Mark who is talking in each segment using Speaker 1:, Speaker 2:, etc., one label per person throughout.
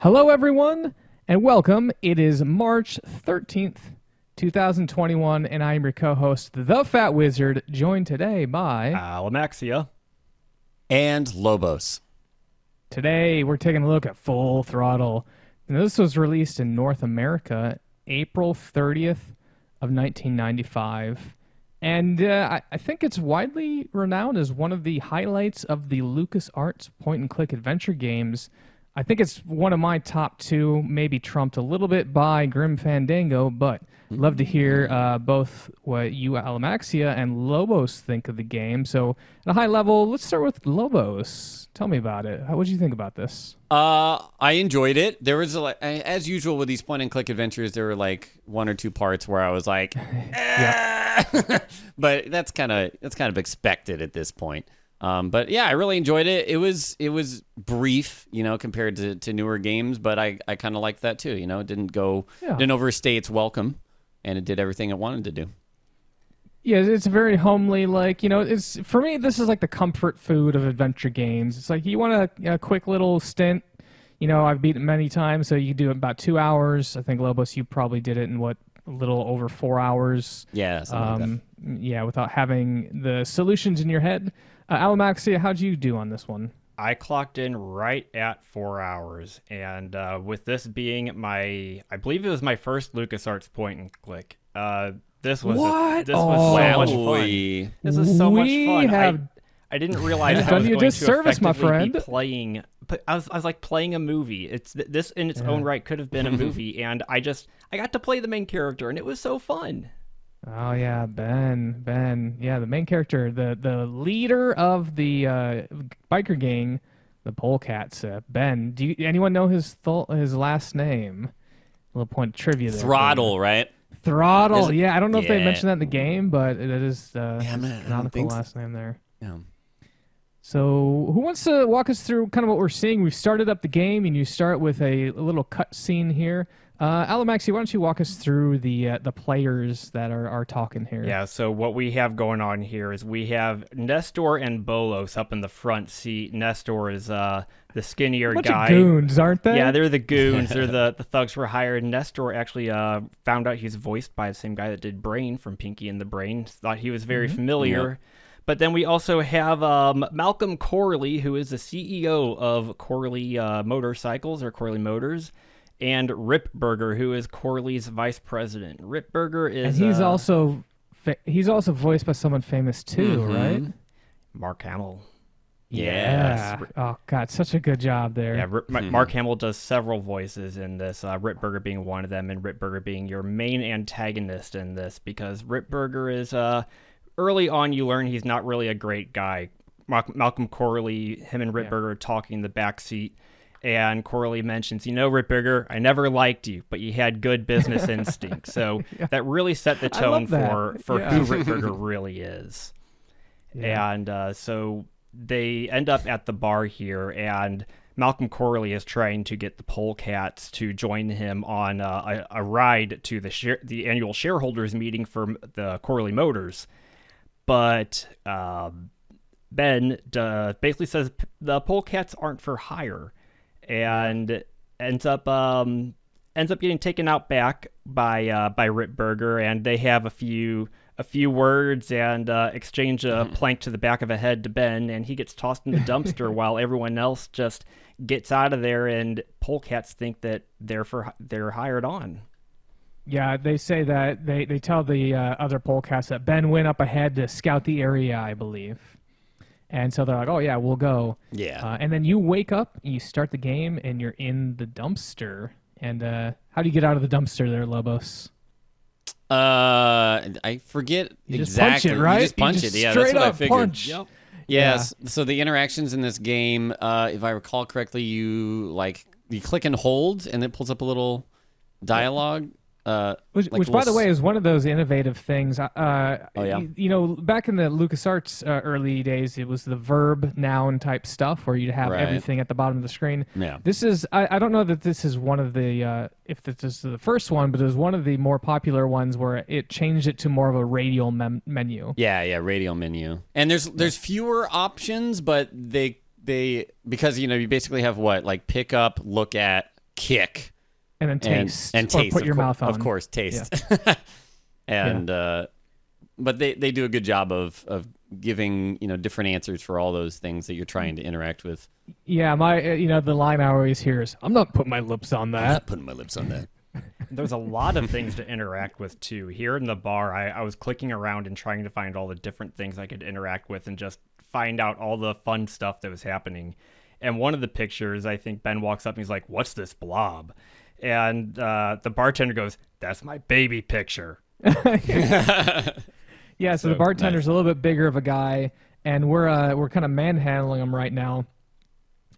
Speaker 1: Hello, everyone, and welcome. It is March 13th, 2021, and I am your co-host, Thefatwizard, joined today by...
Speaker 2: Alamaxia.
Speaker 3: And Lobos.
Speaker 1: Today, we're taking a look at Full Throttle. And this was released in North America April 30th of 1995. And I think it's widely renowned as one of the highlights of the LucasArts point-and-click adventure games. I think it's one of my top two, maybe trumped a little bit by Grim Fandango, but love to hear both what you, Alamaxia, and Lobos think of the game. So, at a high level, let's start with Lobos. Tell me about it. What did you think about this?
Speaker 3: I enjoyed it. There was, as usual with these point-and-click adventures, there were like one or two parts where I was like, but that's kind of expected at this point. But yeah, I really enjoyed it. It was brief, compared to newer games, but I kind of liked that too. It didn't overstay its welcome, and it did everything it wanted to do.
Speaker 1: Yeah, it's very homely. It's for me. This is like the comfort food of adventure games. It's like you want a quick little stint. I've beaten it many times, so you do it in about 2 hours. I think Lobos, you probably did it in a little over 4 hours.
Speaker 3: Yeah, something like that.
Speaker 1: Yeah, without having the solutions in your head. Alamaxia, how'd you do on this one?
Speaker 2: I clocked in right at 4 hours, and with this being I believe it was my first LucasArts point and click. This was so much fun. This is so much fun. I didn't realize I was going to effectively be playing. But I was like playing a movie. This in its own right could have been a movie, and I got to play the main character, and it was so fun.
Speaker 1: Oh yeah, Ben. Yeah, the main character, the leader of the biker gang, the Polecats. Ben. Anyone know his last name? A little point of trivia there.
Speaker 3: Throttle, right?
Speaker 1: Throttle. Yeah, I don't know if they mentioned that in the game, but it is his canonical last name there.
Speaker 3: Yeah.
Speaker 1: So, who wants to walk us through kind of what we're seeing? We've started up the game, and you start with a little cut scene here. Alamaxi, why don't you walk us through the players that are talking here?
Speaker 2: Yeah, so what we have going on here is we have Nestor and Bolos up in the front seat. Nestor is the skinnier
Speaker 1: bunch
Speaker 2: guy.
Speaker 1: Of goons, aren't they?
Speaker 2: Yeah, they're the goons. They're the thugs for hire. Nestor actually found out he's voiced by the same guy that did Brain from Pinky and the Brain. Thought he was very familiar. Yep. But then we also have Malcolm Corley, who is the CEO of Corley Motorcycles or Corley Motors, and Rip Burger, who is Corley's vice president. Rip Burger is...
Speaker 1: And he's also voiced by someone famous too, right?
Speaker 2: Mark Hamill.
Speaker 1: Yeah. Yes. Oh, God, such a good job there.
Speaker 2: Yeah, Mark Hamill does several voices in this, Rip Burger being one of them, and Rip Burger being your main antagonist in this, because Rip Burger is... early on, you learn he's not really a great guy. Malcolm Corley, him and Rip Burger talking in the back seat, and Corley mentions, Rip Burger, I never liked you, but you had good business instincts. So that really set the tone for who Rip Burger really is. Yeah. And so they end up at the bar here, and Malcolm Corley is trying to get the Polecats to join him on a ride to the annual shareholders meeting for the Corley Motors. But Ben basically says the Polecats aren't for hire, and ends up getting taken out back by Rip Burger, and they have a few words and exchange a plank to the back of a head to Ben, and he gets tossed in the dumpster while everyone else just gets out of there, and Polecats think that they're hired on.
Speaker 1: Yeah, they say that they tell the other Polecats that Ben went up ahead to scout the area, I believe. And so they're like, oh, yeah, we'll go.
Speaker 3: Yeah.
Speaker 1: And then you wake up, you start the game, and you're in the dumpster. And how do you get out of the dumpster there, Lobos?
Speaker 3: I forget exactly.
Speaker 1: Just punch it, right?
Speaker 3: You just punch it. Yeah, that's what I figured.
Speaker 1: Punch.
Speaker 3: Yep. Yes. Yeah. So the interactions in this game, if I recall correctly, you click and hold, and it pulls up a little dialogue.
Speaker 1: Which by the way, is one of those innovative things. Back in the LucasArts early days, it was the verb noun type stuff where you'd have everything at the bottom of the screen.
Speaker 3: Yeah.
Speaker 1: This is I don't know that this is one of the if this is the first one, but it was one of the more popular ones where it changed it to more of a radial menu.
Speaker 3: Yeah, radial menu. And there's fewer options, but they because you basically have pick up, look at, kick,
Speaker 1: and then taste,
Speaker 3: and taste.
Speaker 1: or put your mouth on.
Speaker 3: Of course, taste. And but they do a good job of giving different answers for all those things that you're trying to interact with.
Speaker 1: Yeah, the line I always hear is, "I'm not putting my lips on that."
Speaker 3: I'm not putting my lips on that.
Speaker 2: There's a lot of things to interact with too. Here in the bar, I was clicking around and trying to find all the different things I could interact with and just find out all the fun stuff that was happening. And one of the pictures, I think Ben walks up and he's like, "What's this blob?" And the bartender goes, "That's my baby picture."
Speaker 1: Yeah, so the bartender's a little bit bigger of a guy, and we're kind of manhandling him right now.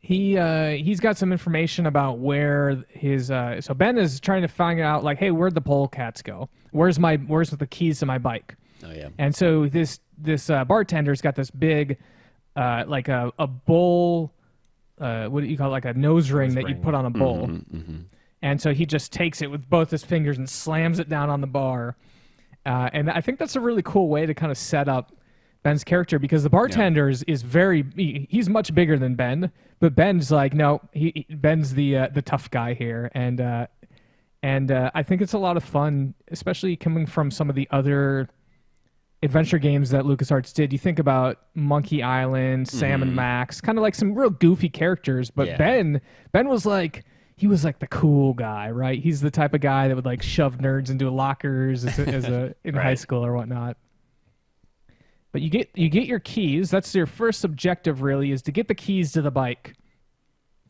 Speaker 1: He's got some information about where his so Ben is trying to find out, like, hey, where'd the polecats go? Where's the keys to my bike?
Speaker 3: Oh yeah.
Speaker 1: And so this bartender's got this big like a bowl, what do you call it, like a nose ring that you put on a bowl. And so he just takes it with both his fingers and slams it down on the bar. And I think that's a really cool way to kind of set up Ben's character, because the bartender is he's much bigger than Ben, but Ben's like, no, Ben's the tough guy here. And I think it's a lot of fun, especially coming from some of the other adventure games that LucasArts did. You think about Monkey Island, Sam and Max, kind of like some real goofy characters, but Ben was like, he was like the cool guy, right? He's the type of guy that would like shove nerds into lockers in high school or whatnot. But you get your keys. That's your first objective, really, is to get the keys to the bike.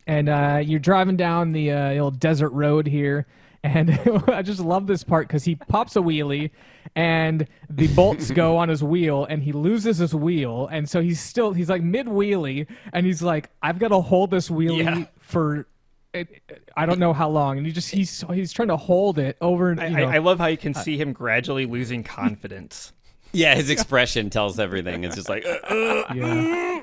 Speaker 1: And you're driving down the old desert road here, and I just love this part because he pops a wheelie, and the bolts go on his wheel, and he loses his wheel, and so he's like mid wheelie, and he's like, I've got to hold this wheelie for I don't know how long, and he's trying to hold it over.
Speaker 2: I love how you can see him gradually losing confidence.
Speaker 3: Yeah, his expression tells everything. It's just like,
Speaker 1: yeah.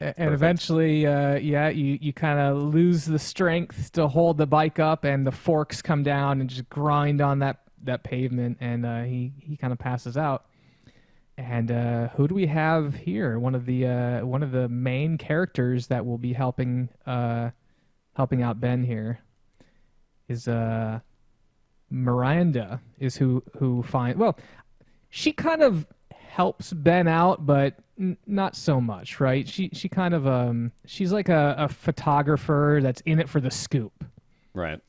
Speaker 1: And eventually, you kind of lose the strength to hold the bike up, and the forks come down and just grind on that pavement, and he kind of passes out. And who do we have here? One of the main characters that will be helping out Ben here is Miranda is who finds. Well, she kind of helps Ben out, but not so much, right? She kind of she's like a photographer that's in it for the scoop,
Speaker 3: right?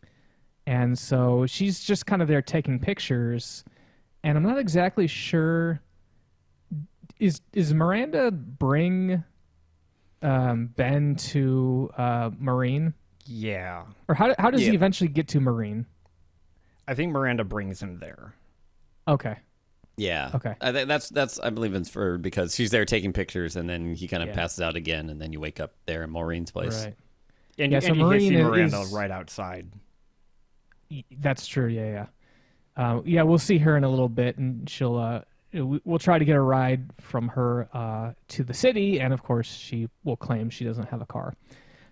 Speaker 1: And so she's just kind of there taking pictures, and I'm not exactly sure. Is Miranda bring Ben to Marine?
Speaker 2: Yeah.
Speaker 1: Or how does he eventually get to Marine?
Speaker 2: I think Miranda brings him there.
Speaker 1: Okay.
Speaker 3: Yeah.
Speaker 1: Okay.
Speaker 3: That's I believe it's for because she's there taking pictures, and then he kind of passes out again, and then you wake up there in Maureen's place.
Speaker 2: Right. And you see Miranda right outside.
Speaker 1: That's true. Yeah. We'll see her in a little bit, and we'll try to get a ride from her to the city, and of course she will claim she doesn't have a car.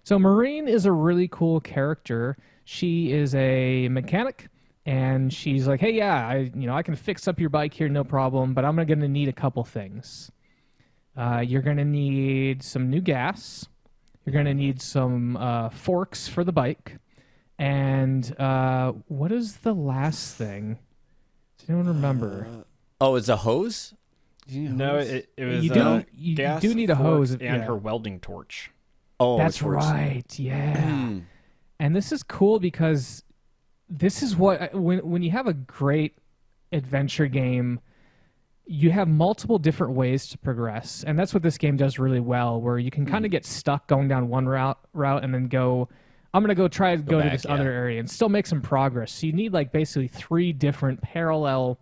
Speaker 1: So Maureen is a really cool character. She is a mechanic, and she's like, hey, I can fix up your bike here, no problem, but I'm going to need a couple things. You're going to need some new gas. You're going to need some forks for the bike. And what is the last thing? Does anyone remember?
Speaker 3: It's a hose?
Speaker 2: No, it was
Speaker 1: you
Speaker 2: gas,
Speaker 1: do need a hose
Speaker 2: and her welding torch.
Speaker 3: Oh,
Speaker 1: that's right. Yeah. And this is cool because this is what when you have a great adventure game, you have multiple different ways to progress, and that's what this game does really well, where you can kind of get stuck going down one route and then go, I'm going to go to this other area and still make some progress. So you need like basically 3 different parallel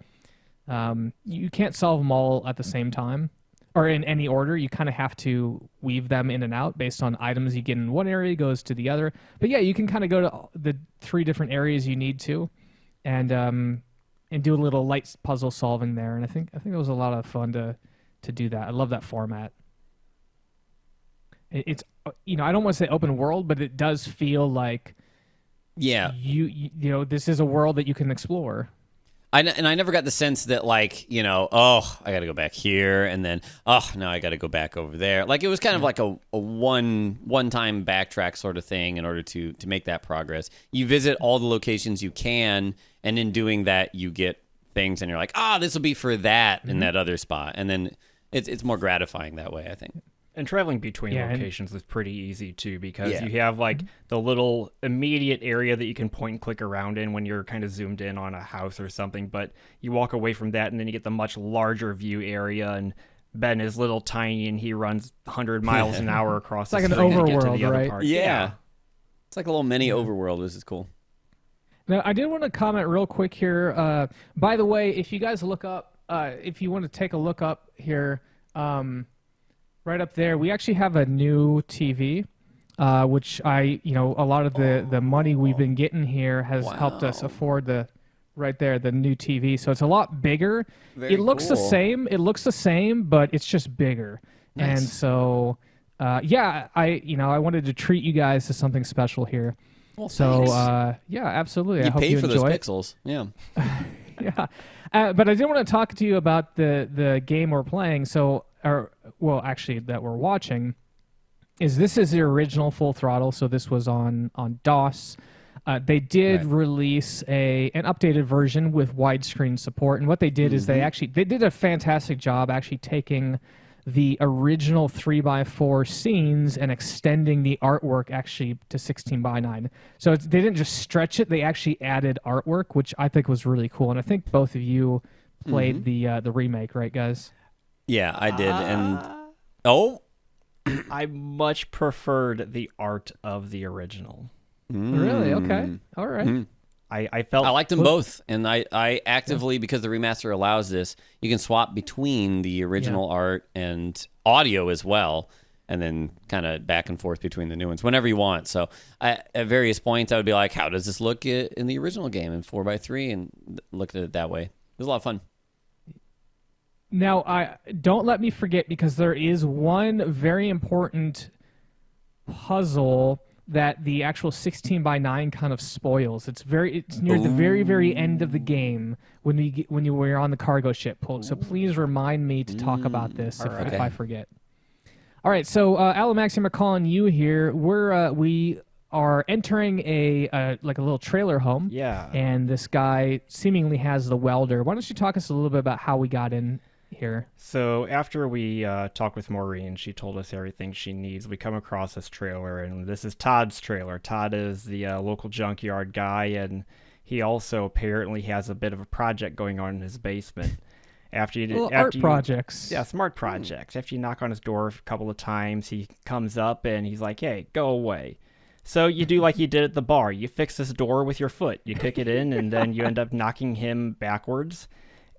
Speaker 1: you can't solve them all at the same time or in any order. You kind of have to weave them in and out based on items you get in one area goes to the other. But yeah, you can kind of go to the 3 different areas you need to, and do a little light puzzle solving there. And I think it was a lot of fun to do that. I love that format. It's I don't want to say open world, but it does feel like you this is a world that you can explore.
Speaker 3: I never got the sense that like, oh, I got to go back here, and then now I got to go back over there. Like it was kind of like a one-time backtrack sort of thing in order to make that progress. You visit all the locations you can, and in doing that, you get things, and you're like, this will be for that in that other spot, and then it's more gratifying that way, I think.
Speaker 2: And traveling between locations is pretty easy, too, because you have, like, the little immediate area that you can point and click around in when you're kind of zoomed in on a house or something, but you walk away from that, and then you get the much larger view area, and Ben is little tiny, and he runs 100 miles an hour across the
Speaker 1: like an
Speaker 2: screen to get to
Speaker 1: overworld,
Speaker 2: the other
Speaker 1: right?
Speaker 2: part.
Speaker 3: Yeah. It's like a little mini overworld, which is cool.
Speaker 1: Now, I did want to comment real quick here. By the way, if you guys look up, if you want to take a look up here, right up there, we actually have a new TV, which a lot of the money we've been getting here has helped us afford the new TV. So it's a lot bigger.
Speaker 3: Very
Speaker 1: it looks
Speaker 3: cool.
Speaker 1: the same. It looks the same, but it's just bigger.
Speaker 3: Nice.
Speaker 1: And so, I wanted to treat you guys to something special here.
Speaker 3: Well,
Speaker 1: so,
Speaker 3: thanks.
Speaker 1: absolutely. I
Speaker 3: You
Speaker 1: hope
Speaker 3: paid
Speaker 1: you
Speaker 3: for
Speaker 1: enjoy
Speaker 3: those
Speaker 1: it.
Speaker 3: pixels. Yeah.
Speaker 1: Yeah. But I did want to talk to you about the game we're playing. So, actually, that we're watching. This is the original Full Throttle. So this was on DOS. They did release an updated version with widescreen support, and what they did is they did a fantastic job actually taking the original 3x4 scenes and extending the artwork actually to 16:9. So they didn't just stretch it; they actually added artwork, which I think was really cool. And I think both of you played the remake, right, guys?
Speaker 3: Yeah, I did. And
Speaker 2: I much preferred the art of the original.
Speaker 1: Really? Okay. All right.
Speaker 2: I felt
Speaker 3: I liked them both, and I actively, because the remaster allows this, you can swap between the original art and audio as well, and then kind of back and forth between the new ones whenever you want. So at various points, I would be like, how does this look in the original game in 4x3, and looked at it that way. It was a lot of fun.
Speaker 1: Now, don't let me forget, because there is one very important puzzle that the actual 16:9 kind of spoils. It's near the very, very end of the game when you were on the cargo ship. So please remind me to talk about this if I forget. All right, so Alamaxia, I'm calling you here. We are entering a little trailer home.
Speaker 2: Yeah.
Speaker 1: And this guy seemingly has the welder. Why don't you talk us a little bit about how we got in here?
Speaker 2: So after we talked with Maureen, she told us everything she needs. We come across this trailer, and this is Todd's trailer. Todd is the local junkyard guy, and he also apparently has a bit of a project going on in his basement.
Speaker 1: Art projects.
Speaker 2: Yeah, smart projects. After you knock on his door a couple of times, he comes up and he's like, hey, go away. So you do like you did at the bar. You fix this door with your foot. You kick it in, and then you end up knocking him backwards.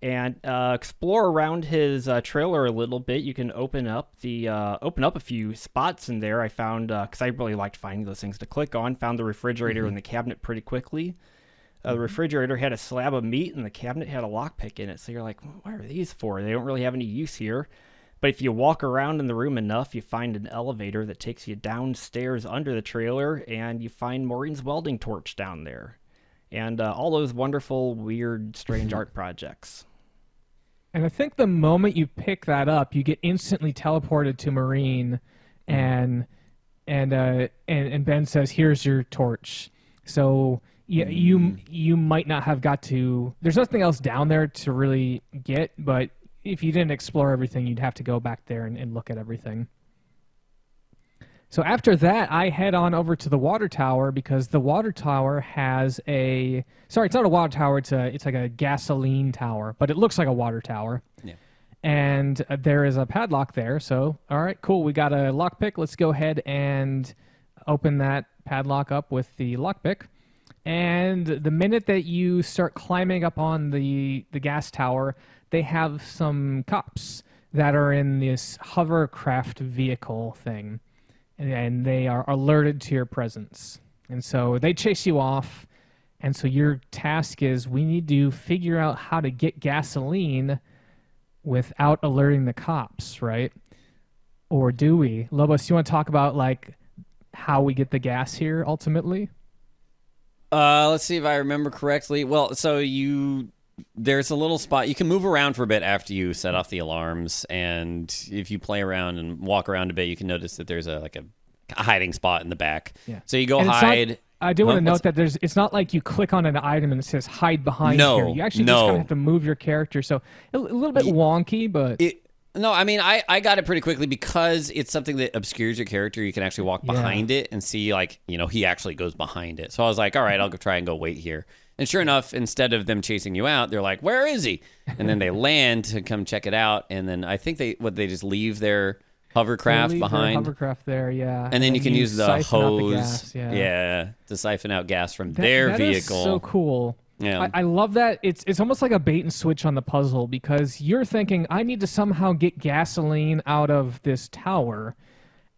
Speaker 2: And explore around his trailer a little bit. You can open up a few spots in there. I found, because I really liked finding those things to click on, found the refrigerator in the cabinet pretty quickly. The refrigerator had a slab of meat, and the cabinet had a lockpick in it. So you're like, what are these for? They don't really have any use here. But if you walk around in the room enough, you find an elevator that takes you downstairs under the trailer, and you find Maureen's welding torch down there. And all those wonderful, weird, strange art projects.
Speaker 1: And I think the moment you pick that up, you get instantly teleported to Marine, and Ben says, "Here's your torch." So you might not have got to. There's nothing else down there to really get, but if you didn't explore everything, you'd have to go back there and look at everything. So after that, I head on over to the water tower, because the water tower has a... Sorry, it's not a water tower. It's like a gasoline tower, but it looks like a water tower. Yeah. And there is a padlock there. So, all right, cool. We got a lockpick. Let's go ahead and open that padlock up with the lockpick. And the minute that you start climbing up on the gas tower, they have some cops that are in this hovercraft vehicle thing. And they are alerted to your presence. And so they chase you off. And so your task is, we need to figure out how to get gasoline without alerting the cops, right? Or do we? Lobos, you want to talk about how we get the gas here ultimately?
Speaker 3: Let's see if I remember correctly. Well, so you there's a little spot you can move around for a bit after you set off the alarms, and if you play around and walk around a bit, you can notice that there's a hiding spot in the back.
Speaker 1: Yeah.
Speaker 3: So you go hide.
Speaker 1: I do want to note that it's not like you click on an item and it says hide behind here. You actually just kind of have to move your character. So a little bit wonky, but...
Speaker 3: No, I mean, I got it pretty quickly because it's something that obscures your character. You can actually walk behind it and see, like, he actually goes behind it. So I was like, all right, I'll go try and go wait here. And sure enough, instead of them chasing you out, they're like, where is he? And then they land to come check it out. And then I think they just leave their hovercraft behind.
Speaker 1: Hovercraft there, yeah.
Speaker 3: And then you can use the hose,
Speaker 1: to
Speaker 3: siphon out gas from their vehicle.
Speaker 1: That is so cool.
Speaker 3: Yeah.
Speaker 1: I love that. It's almost like a bait and switch on the puzzle, because you're thinking, I need to somehow get gasoline out of this tower.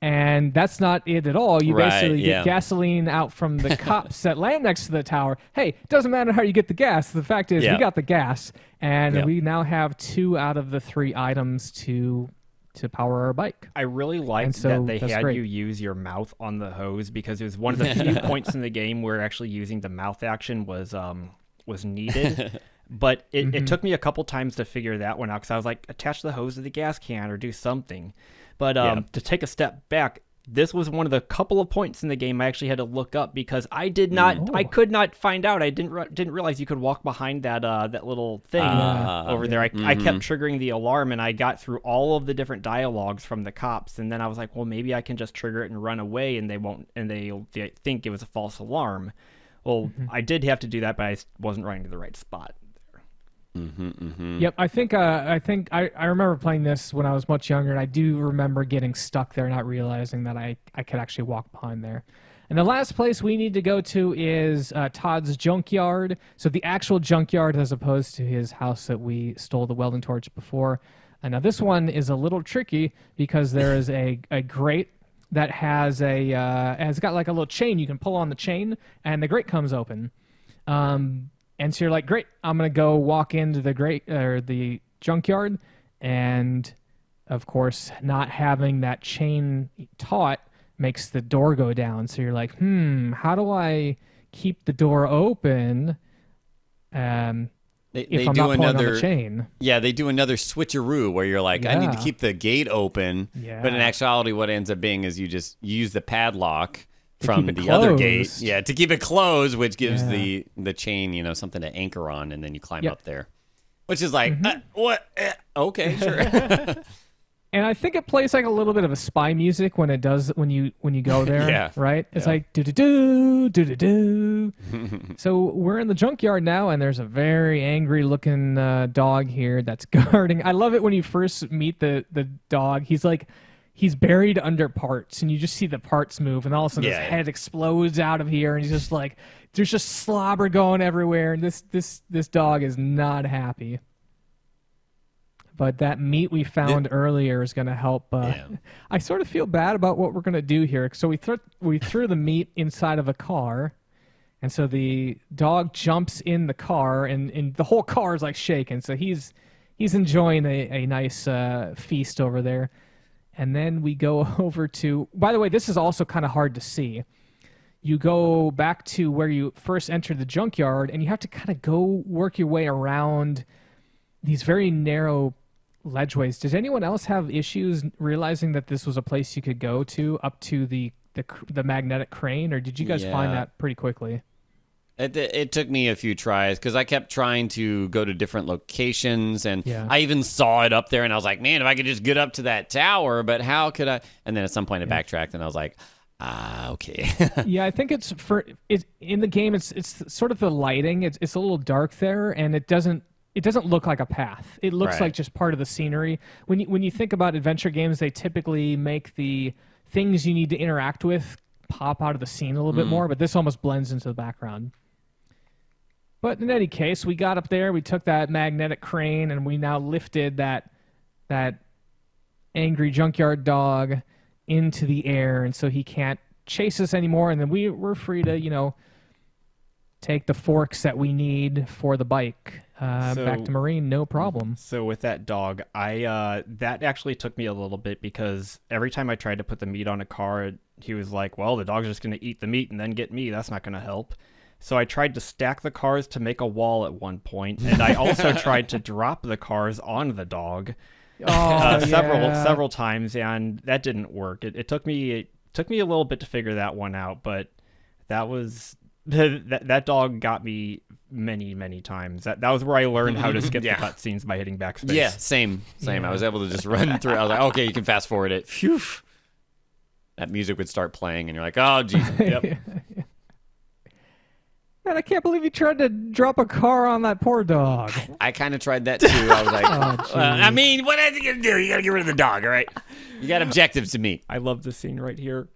Speaker 1: And that's not it at all. You basically get gasoline out from the cops that land next to the tower. Hey, it doesn't matter how you get the gas. The fact is, we got the gas. And we now have 2 out of the 3 items to power our bike.
Speaker 2: I really liked that they had you use your mouth on the hose, because it was one of the few points in the game where actually using the mouth action was needed. But it took me a couple times to figure that one out, because I was like, attach the hose to the gas can or do something. But to take a step back, this was one of the couple of points in the game I actually had to look up, because I could not find out. I didn't realize you could walk behind that little thing over there. I kept triggering the alarm, and I got through all of the different dialogues from the cops, and then I was like, well, maybe I can just trigger it and run away, and they think it was a false alarm. Well, I did have to do that, but I wasn't running to the right spot.
Speaker 1: Yep, I think I remember playing this when I was much younger, and I do remember getting stuck there, not realizing that I could actually walk behind there. And the last place we need to go to is Todd's Junkyard. So the actual junkyard, as opposed to his house that we stole the welding torch before. And now this one is a little tricky, because there is a grate that has has got like a little chain. You can pull on the chain, and the grate comes open. And so you're like, great, I'm going to go walk into the the junkyard. And, of course, not having that chain taut makes the door go down. So you're like, how do I keep the door open if I'm not pulling on the chain?
Speaker 3: Yeah, they do another switcheroo where you're like, I need to keep the gate open. Yeah. But in actuality, what ends up being is you use the padlock from the other gate, to keep it closed, which gives the chain, something to anchor on, and then you climb up there, which is like, what? Okay, sure.
Speaker 1: And I think it plays like a little bit of a spy music when you go there, right? It's like do do do do do do. So we're in the junkyard now, and there's a very angry looking dog here that's guarding. I love it when you first meet the dog. He's buried under parts, and you just see the parts move, and all of a sudden his head explodes out of here, and he's just like, there's just slobber going everywhere, and this dog is not happy. But that meat we found earlier is going to help. I sort of feel bad about what we're going to do here. So we threw the meat inside of a car, and so the dog jumps in the car, and the whole car is like shaking. So he's enjoying a nice feast over there. And then we go over to... By the way, this is also kind of hard to see. You go back to where you first entered the junkyard, and you have to kind of go work your way around these very narrow ledgeways. Does anyone else have issues realizing that this was a place you could go to up to the magnetic crane, or did you guys find that pretty quickly?
Speaker 3: It took me a few tries, because I kept trying to go to different locations, and I even saw it up there, and I was like, man, if I could just get up to that tower, but how could I? And then at some point I backtracked, and I was like, okay.
Speaker 1: I think it's in the game. It's sort of the lighting. It's a little dark there, and it doesn't look like a path. It looks like just part of the scenery. When you think about adventure games, they typically make the things you need to interact with pop out of the scene a little bit more, but this almost blends into the background. But in any case, we got up there, we took that magnetic crane, and we now lifted that angry junkyard dog into the air, and so he can't chase us anymore, and then we're free to, take the forks that we need for the bike back to Marine, no problem.
Speaker 2: So with that dog, that actually took me a little bit, because every time I tried to put the meat on a car, he was like, well, the dog's just going to eat the meat and then get me. That's not going to help. So I tried to stack the cars to make a wall at one point, and I also tried to drop the cars on the dog several times, and that didn't work. It took me a little bit to figure that one out, but that was that dog got me many times. That was where I learned how to skip the cutscenes by hitting backspace.
Speaker 3: Yeah, same. I was able to just run through. I was like, okay, you can fast forward it. Phew. That music would start playing, and you're like, oh, geez. Yep.
Speaker 1: Man, I can't believe you tried to drop a car on that poor dog.
Speaker 3: I kind of tried that too. I was like, I mean, what is he going to do? You got to get rid of the dog, all right? You got objectives to meet.
Speaker 2: I love this scene right here.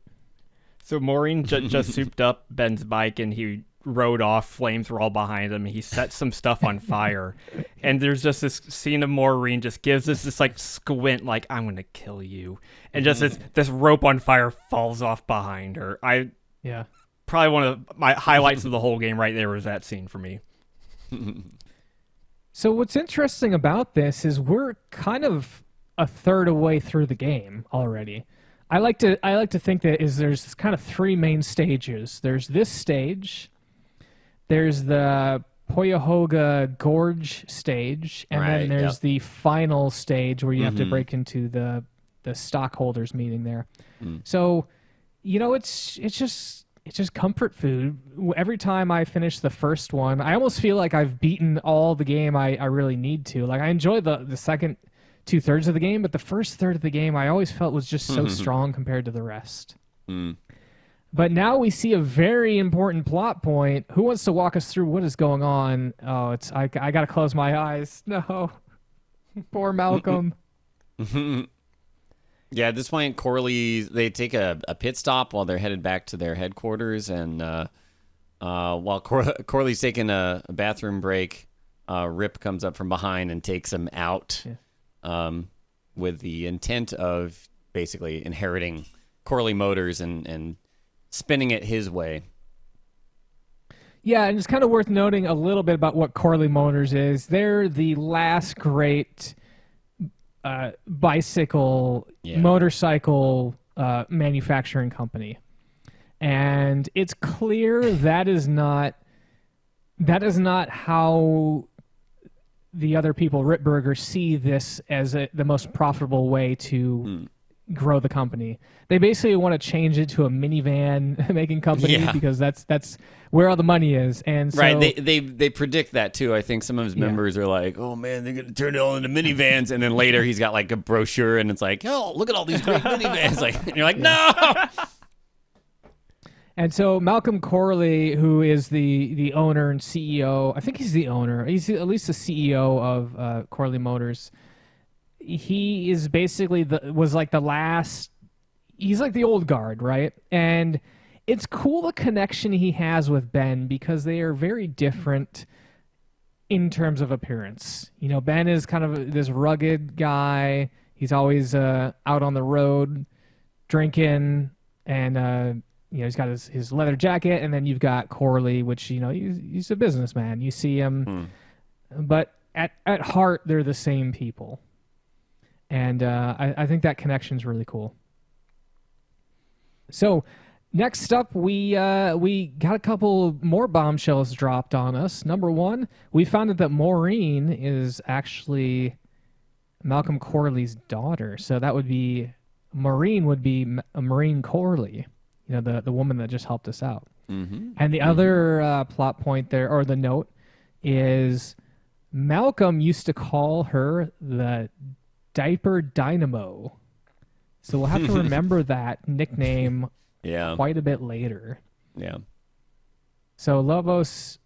Speaker 2: So Maureen just souped up Ben's bike, and he rode off. Flames were all behind him. He set some stuff on fire. And there's just this scene of Maureen just gives us this like squint, like, I'm going to kill you. And just this rope on fire falls off behind her. Probably one of my highlights of the whole game right there was that scene for me.
Speaker 1: So what's interesting about this is we're kind of a third of the way through the game already. I like to think that there's kind of three main stages. There's this stage, there's the Poyahoga Gorge stage, and then there's the final stage where you have to break into the stockholders meeting there. So, it's just comfort food. Every time I finish the first one, I almost feel like I've beaten all the game I really need to. Like, I enjoy the second 2/3 of the game, but the first third of the game I always felt was just so strong compared to the rest. But now we see a very important plot point. Who wants to walk us through what is going on? Oh, I gotta close my eyes. No. Poor Malcolm.
Speaker 3: Yeah, at this point, they take a pit stop while they're headed back to their headquarters, and while Corley's taking a bathroom break, Rip comes up from behind and takes him out with the intent of basically inheriting Corley Motors and spinning it his way.
Speaker 1: Yeah, and it's kind of worth noting a little bit about what Corley Motors is. They're the last great motorcycle manufacturing company, and it's clear that is not how the other people, Ritberger, see this as the most profitable way to grow the company. They basically want to change it to a minivan making company because that's where all the money is. And so,
Speaker 3: right, they predict that too. I think some of his members are like, "Oh man, they're gonna turn it all into minivans," and then later he's got like a brochure and it's like, "Oh, look at all these great minivans!" Like, and you're like, "No."
Speaker 1: And so Malcolm Corley, who is the owner and CEO, I think he's the owner. He's at least the CEO of Corley Motors. He is basically was like the last. He's like the old guard, right? And it's cool the connection he has with Ben because they are very different in terms of appearance. Ben is kind of this rugged guy. He's always out on the road drinking, and he's got his leather jacket. And then you've got Corley, which he's a businessman. You see him, but at heart they're the same people. And I think that connection's really cool. So next up, we got a couple more bombshells dropped on us. Number one, we found out that Maureen is actually Malcolm Corley's daughter. So that would be Maureen Maureen Corley, the woman that just helped us out. And the other plot point there, or the note, is Malcolm used to call her the Diaper Dynamo. So we'll have to remember that nickname quite a bit later.
Speaker 3: Yeah.
Speaker 1: So Lobos,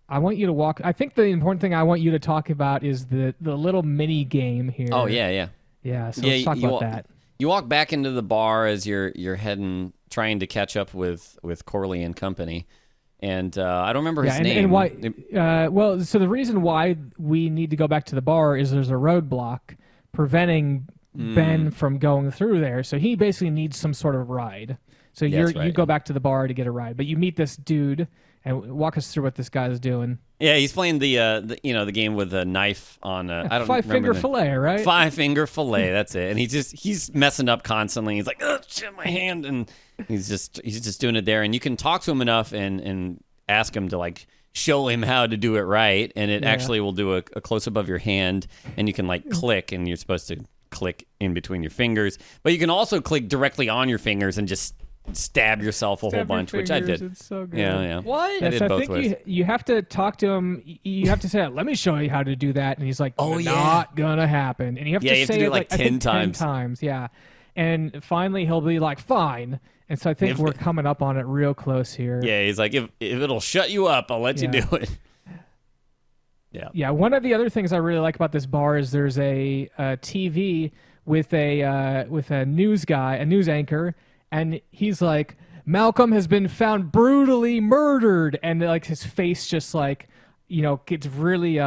Speaker 1: I want you to walk. I think the important thing I want you to talk about is the little mini game here.
Speaker 3: Oh yeah.
Speaker 1: Yeah. So let's talk about that.
Speaker 3: You walk back into the bar as you're heading, trying to catch up with Corley and company. And I don't remember his name.
Speaker 1: And why? So the reason why we need to go back to the bar is there's a roadblock preventing Ben from going through there. So he basically needs some sort of ride. So you go back to the bar to get a ride, but you meet this dude and walk us through what this guy's doing.
Speaker 3: Yeah, he's playing the game with a knife on a I don't
Speaker 1: five-finger fillet, right?
Speaker 3: 5-finger fillet, that's it. And he's messing up constantly. He's like, "Oh shit, my hand," and he's just doing it there. And you can talk to him enough and ask him to like show him how to do it right, and it actually will do a close up of your hand, and you can like click, and you're supposed to click in between your fingers, but you can also click directly on your fingers and just stab yourself a whole bunch, which I did.
Speaker 1: It's so good.
Speaker 3: Yeah.
Speaker 2: What?
Speaker 3: I did
Speaker 1: I
Speaker 3: both
Speaker 1: think
Speaker 3: ways.
Speaker 1: you have to talk to him. You have to say, "Let me show you how to do that," and he's like,
Speaker 3: Oh, yeah.
Speaker 1: not gonna happen." And you have to
Speaker 3: you have to
Speaker 1: say
Speaker 3: do
Speaker 1: it
Speaker 3: it like
Speaker 1: I
Speaker 3: 10
Speaker 1: think
Speaker 3: times.
Speaker 1: 10 times, yeah. And finally, he'll be like, "Fine." And so I think we're coming up on it real close here.
Speaker 3: Yeah, he's like, if it'll shut you up, I'll let you do it.
Speaker 1: Yeah. One of the other things I really like about this bar is there's a TV with a news guy, a news anchor, and he's like, Malcolm has been found brutally murdered, and like his face just like, gets really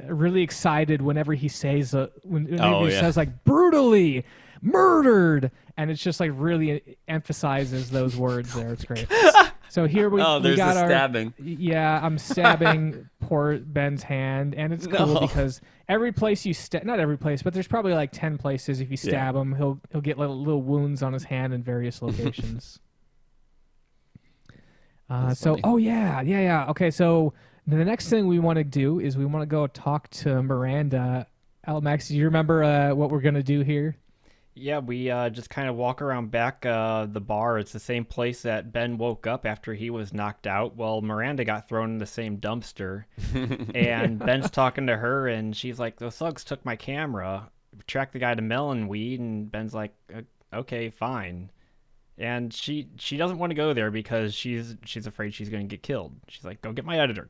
Speaker 1: really excited whenever he says says like brutally murdered, and it's just like really emphasizes those words there. It's great. So here we
Speaker 3: there's
Speaker 1: we got
Speaker 3: the
Speaker 1: our
Speaker 3: stabbing.
Speaker 1: Yeah, I'm stabbing poor Ben's hand, and it's cool because every place you not every place, but there's probably like 10 places. If you stab him, he'll get little wounds on his hand in various locations. Okay, so the next thing we want to do is we want to go talk to Miranda. Alamaxia, do you remember what we're gonna do here?
Speaker 2: Yeah, we just kind of walk around back the bar. It's the same place that Ben woke up after he was knocked out. Well, Miranda got thrown in the same dumpster, and Ben's talking to her, and she's like, "Those thugs took my camera, tracked the guy to Melonweed," and Ben's like, "Okay, fine." And she doesn't want to go there because she's afraid she's going to get killed. She's like, go get my editor.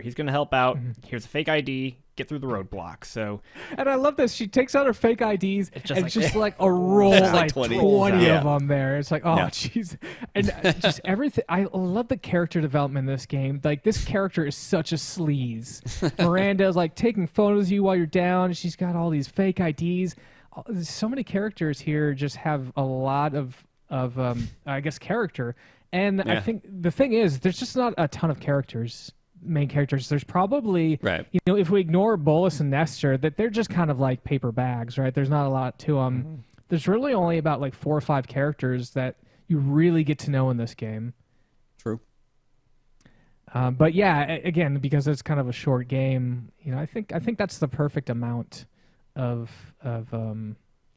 Speaker 2: He's going to help out. Here's a fake ID. Get through the roadblock. So,
Speaker 1: and I love this. She takes out her fake IDs, and it's just like a roll,
Speaker 3: like
Speaker 1: like
Speaker 3: 20
Speaker 1: of them there. It's like, oh, jeez. And just everything. I love the character development in this game. Like, this character is such a sleaze. Miranda's like taking photos of you while you're down. She's got all these fake IDs. So many characters here just have a lot of I guess character, and I think the thing is there's just not a ton of main characters. There's probably if we ignore Bolus and Nestor, that they're just kind of like paper bags, right? There's not a lot to them. There's really only about like 4 or 5 characters that you really get to know in this game.
Speaker 3: True.
Speaker 1: But yeah, again, because it's kind of a short game, I think that's the perfect amount of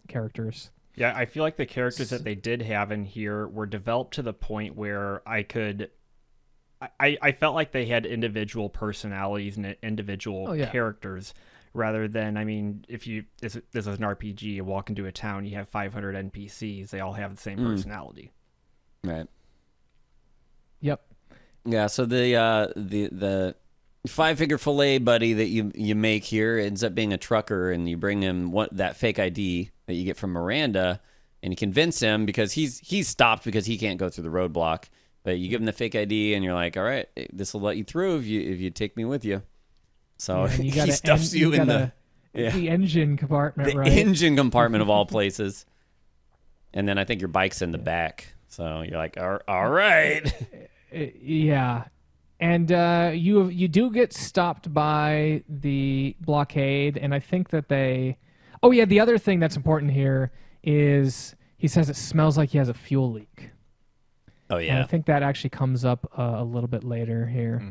Speaker 1: characters.
Speaker 2: Yeah, I feel like the characters that they did have in here were developed to the point where I felt like they had individual personalities and individual characters, rather than, I mean, if this is an RPG, you walk into a town, you have 500 NPCs, they all have the same personality.
Speaker 3: Right.
Speaker 1: Yep.
Speaker 3: Yeah, so the 5-figure fillet buddy that you make here ends up being a trucker, and you bring him that fake ID that you get from Miranda, and you convince him because he's stopped because he can't go through the roadblock. But you give him the fake ID, and you're like, all right, this will let you through if you take me with you. So he stuffs you in the
Speaker 1: engine compartment,
Speaker 3: the engine compartment of all places. And then I think your bike's in the back. So you're like, all right.
Speaker 1: Yeah. And you do get stopped by the blockade, and I think that they... Oh, yeah, the other thing that's important here is he says it smells like he has a fuel leak.
Speaker 3: Oh, yeah.
Speaker 1: And I think that actually comes up a little bit later here.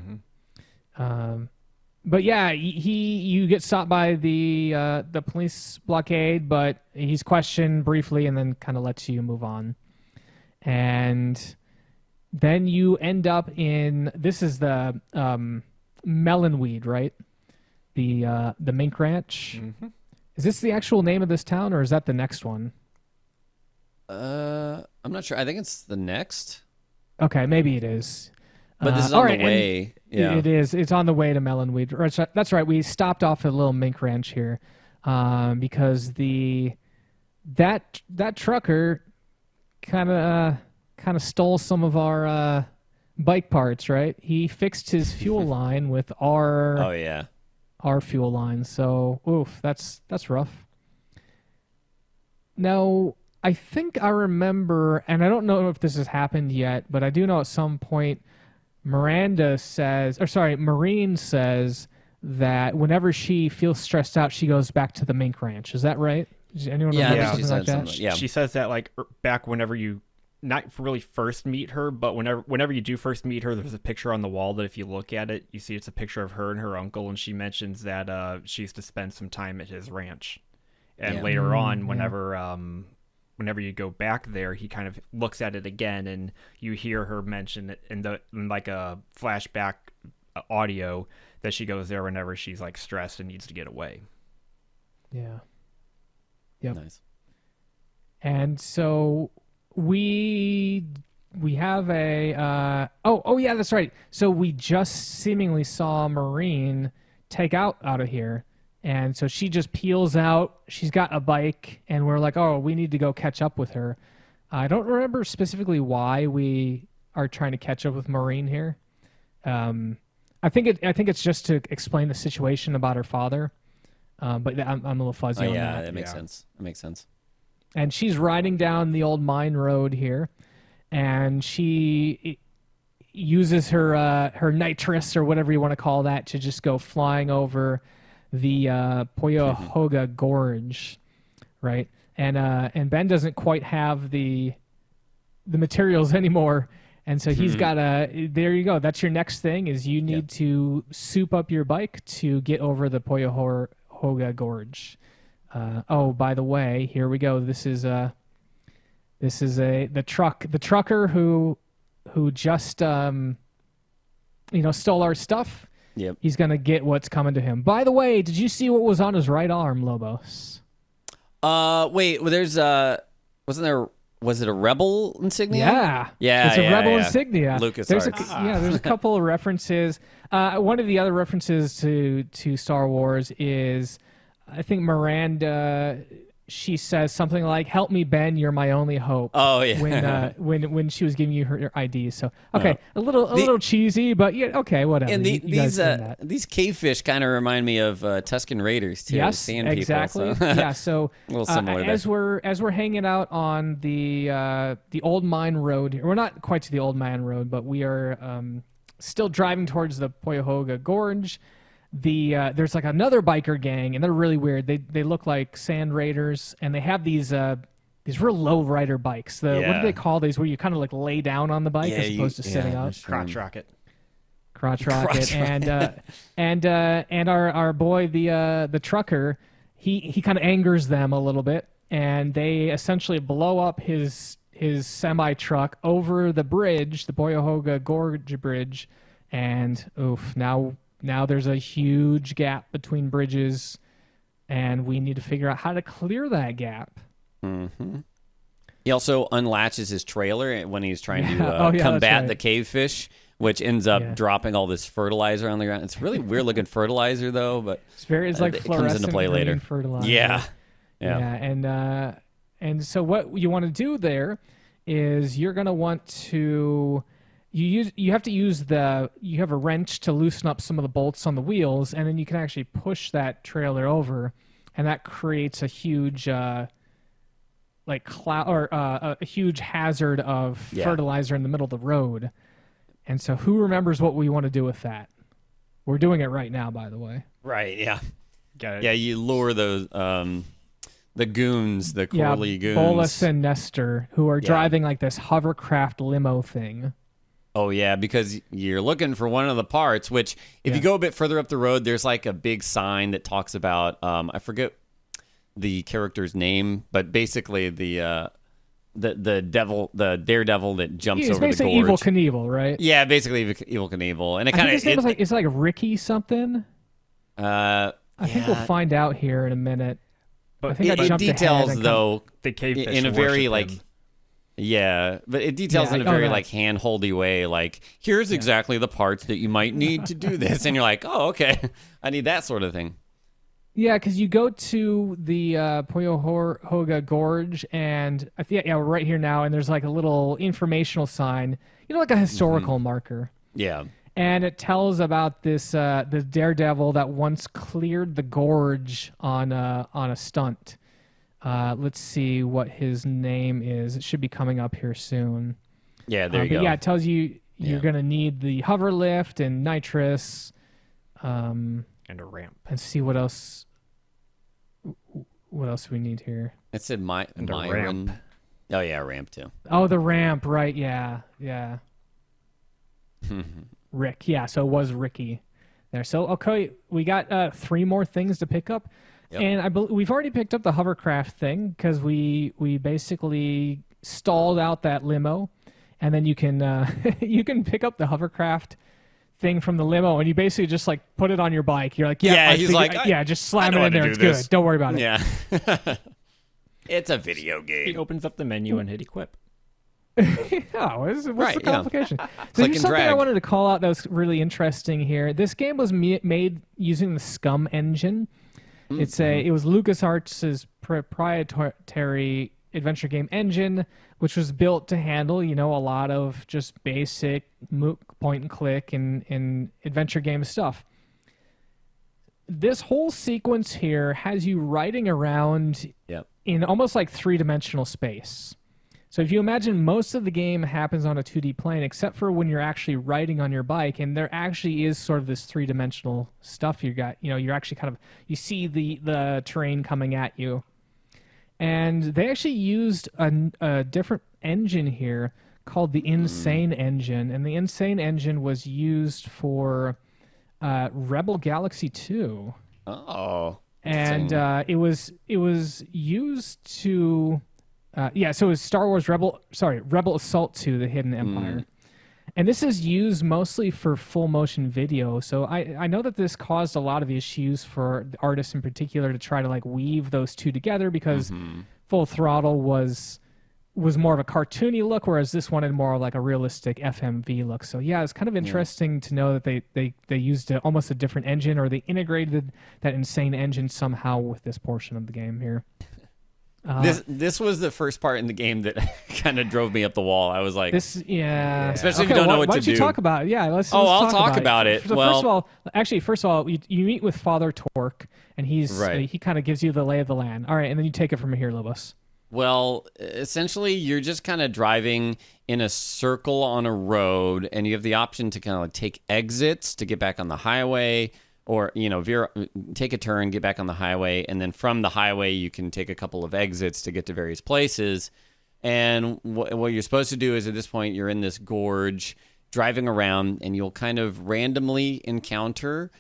Speaker 1: But yeah, you get stopped by the police blockade, but he's questioned briefly and then kind of lets you move on. And then you end up in... This is the Melonweed, right? The mink ranch. Is this the actual name of this town, or is that the next one?
Speaker 3: I'm not sure. I think it's the next.
Speaker 1: Okay, maybe it is.
Speaker 3: But this is on the way. Yeah,
Speaker 1: it is. It's on the way to Melonweed. That's right. We stopped off at a little mink ranch here because that trucker kind of stole some of our bike parts. Right? He fixed his fuel line with our.
Speaker 3: Oh yeah.
Speaker 1: Our fuel line. So, oof, that's rough. Now, I think I remember, and I don't know if this has happened yet, but I do know at some point Marine says that whenever she feels stressed out, she goes back to the mink ranch. Is that right? Does anyone remember something like that?
Speaker 2: She says that like back whenever you not really first meet her, but whenever you do first meet her, there's a picture on the wall that if you look at it, you see it's a picture of her and her uncle, and she mentions that she used to spend some time at his ranch. And later on, whenever you go back there, he kind of looks at it again, and you hear her mention it in like a flashback audio that she goes there whenever she's like stressed and needs to get away.
Speaker 1: Yeah. Yep.
Speaker 3: Nice.
Speaker 1: And so we have a oh yeah, that's right. So we just seemingly saw Marine take out of here. And so she just peels out. She's got a bike, and we're like, oh, we need to go catch up with her. I don't remember specifically why we are trying to catch up with Maureen here. I think it's just to explain the situation about her father. But I'm a little fuzzy on that.
Speaker 3: Yeah, that makes sense. That makes sense.
Speaker 1: And she's riding down the old mine road here, and she uses her nitrous or whatever you want to call that to just go flying over the Poyahoga Gorge, right? And Ben doesn't quite have the materials anymore, and so he's got there you go. That's your next thing is you need to soup up your bike to get over the Poyahoga Gorge. Oh, by the way, here we go. This is the trucker who just stole our stuff.
Speaker 3: Yep.
Speaker 1: He's going to get what's coming to him. By the way, did you see what was on his right arm, Lobos?
Speaker 3: Wait, well, was it a Rebel insignia?
Speaker 1: Yeah. It's a Rebel insignia.
Speaker 3: LucasArts.
Speaker 1: There's a couple of references. One of the other references to Star Wars is, I think Miranda, she says something like, "Help me, Ben, you're my only hope."
Speaker 3: Oh yeah.
Speaker 1: when she was giving you her ID. So okay, a little cheesy, but yeah, okay, whatever.
Speaker 3: And these cavefish kind of remind me of Tusken Raiders too.
Speaker 1: Yes,
Speaker 3: Sand
Speaker 1: exactly.
Speaker 3: People, so.
Speaker 1: Yeah, so
Speaker 3: a little similar
Speaker 1: as we're hanging out on the old mine road, we're not quite to the old mine road, but we are still driving towards the Poyahoga Gorge. There's like another biker gang, and they're really weird. They look like sand raiders, and they have these real low rider bikes. What do they call these? Where you kind of like lay down on the bike as opposed to sitting up.
Speaker 2: Crotch rocket. And our boy the trucker, he kind of angers them a little bit, and they essentially blow up his semi truck over the bridge, the Poyahoga Gorge Bridge, and Now there's a huge gap between bridges, and we need to figure out how to clear that gap.
Speaker 3: Mm-hmm. He also unlatches his trailer when he's trying to combat the cavefish, which ends up dropping all this fertilizer on the ground. It's really weird looking fertilizer, though, but
Speaker 1: it's like
Speaker 3: it comes into play later.
Speaker 1: Fertilizer.
Speaker 3: Yeah.
Speaker 1: And so what you want to do there is you're going to want to... You have a wrench to loosen up some of the bolts on the wheels, and then you can actually push that trailer over, and that creates a huge cloud or a huge hazard of fertilizer in the middle of the road. And so who remembers what we want to do with that? We're doing it right now, by the way.
Speaker 3: Right, yeah. Got it. Yeah, you lure those the goons, the Corley goons.
Speaker 1: Bolus and Nestor, who are driving like this hovercraft limo thing.
Speaker 3: Oh, yeah, because you're looking for one of the parts, which if you go a bit further up the road, there's like a big sign that talks about, I forget the character's name, but basically the daredevil that jumps over the gorge.
Speaker 1: It's basically Evil Knievel, right?
Speaker 3: Yeah, basically Evil Knievel. And
Speaker 1: his name is like Ricky something. I think we'll find out here in a minute.
Speaker 3: But I think it details, though,
Speaker 2: the cavefish
Speaker 3: in a very like... Yeah, but it details in a very like hand-holdy way, like, here's exactly the parts that you might need to do this. And you're like, oh, okay, I need that sort of thing.
Speaker 1: Yeah, because you go to the Poyahoga Gorge, and we're right here now, and there's like a little informational sign, like a historical marker.
Speaker 3: Yeah.
Speaker 1: And it tells about this daredevil that once cleared the gorge on a stunt. Let's see what his name is. It should be coming up here soon.
Speaker 3: Yeah, there you go.
Speaker 1: Yeah, it tells you you're going to need the hover lift and nitrous.
Speaker 2: And a ramp.
Speaker 1: And see what else we need here.
Speaker 3: It said
Speaker 2: and a ramp.
Speaker 3: Oh yeah, ramp too.
Speaker 1: Oh, the ramp, right? Yeah. Rick, yeah. So it was Ricky there. So okay, we got 3 more things to pick up, and we've already picked up the hovercraft thing because we basically stalled out that limo, and then you can you can pick up the hovercraft thing from the limo, and you basically just like put it on your bike. You're like, just slam it in there. It's good. Don't worry about it.
Speaker 3: Yeah. It's a video game.
Speaker 2: He opens up the menu and hit equip.
Speaker 1: What's the complication? So there's something I wanted to call out that was really interesting here. This game was made using the Scum Engine. It was LucasArts' proprietary adventure game engine, which was built to handle, a lot of just basic point and click and adventure game stuff. This whole sequence here has you riding around in almost like 3-dimensional space. So if you imagine, most of the game happens on a 2D plane, except for when you're actually riding on your bike, and there actually is sort of this 3-dimensional stuff you got. You're actually you see the terrain coming at you. And they actually used a different engine here called the Insane Engine, and the Insane Engine was used for Rebel Galaxy 2.
Speaker 3: Oh.
Speaker 1: And it was used to so it was Star Wars Rebel Assault 2: The Hidden Empire. And this is used mostly for full motion video. So I know that this caused a lot of issues for the artists in particular to try to like weave those two together, because Full Throttle was more of a cartoony look, whereas this one had more of like a realistic FMV look. So yeah, it's kind of interesting to know that they used almost a different engine, or they integrated that Insane Engine somehow with this portion of the game here.
Speaker 3: This was the first part in the game that kind of drove me up the wall. I was like,
Speaker 1: especially
Speaker 3: if you don't know what to do.
Speaker 1: Why don't you talk about it? Yeah, let's
Speaker 3: I'll talk about it.
Speaker 1: So first of all, you meet with Father Torque, and he kind of gives you the lay of the land. All right, and then you take it from here, Lobos.
Speaker 3: Well, essentially, you're just kind of driving in a circle on a road, and you have the option to kind of like take exits to get back on the highway, or take a turn, get back on the highway, and then from the highway you can take a couple of exits to get to various places. And what you're supposed to do is, at this point, you're in this gorge driving around, and you'll kind of randomly encounter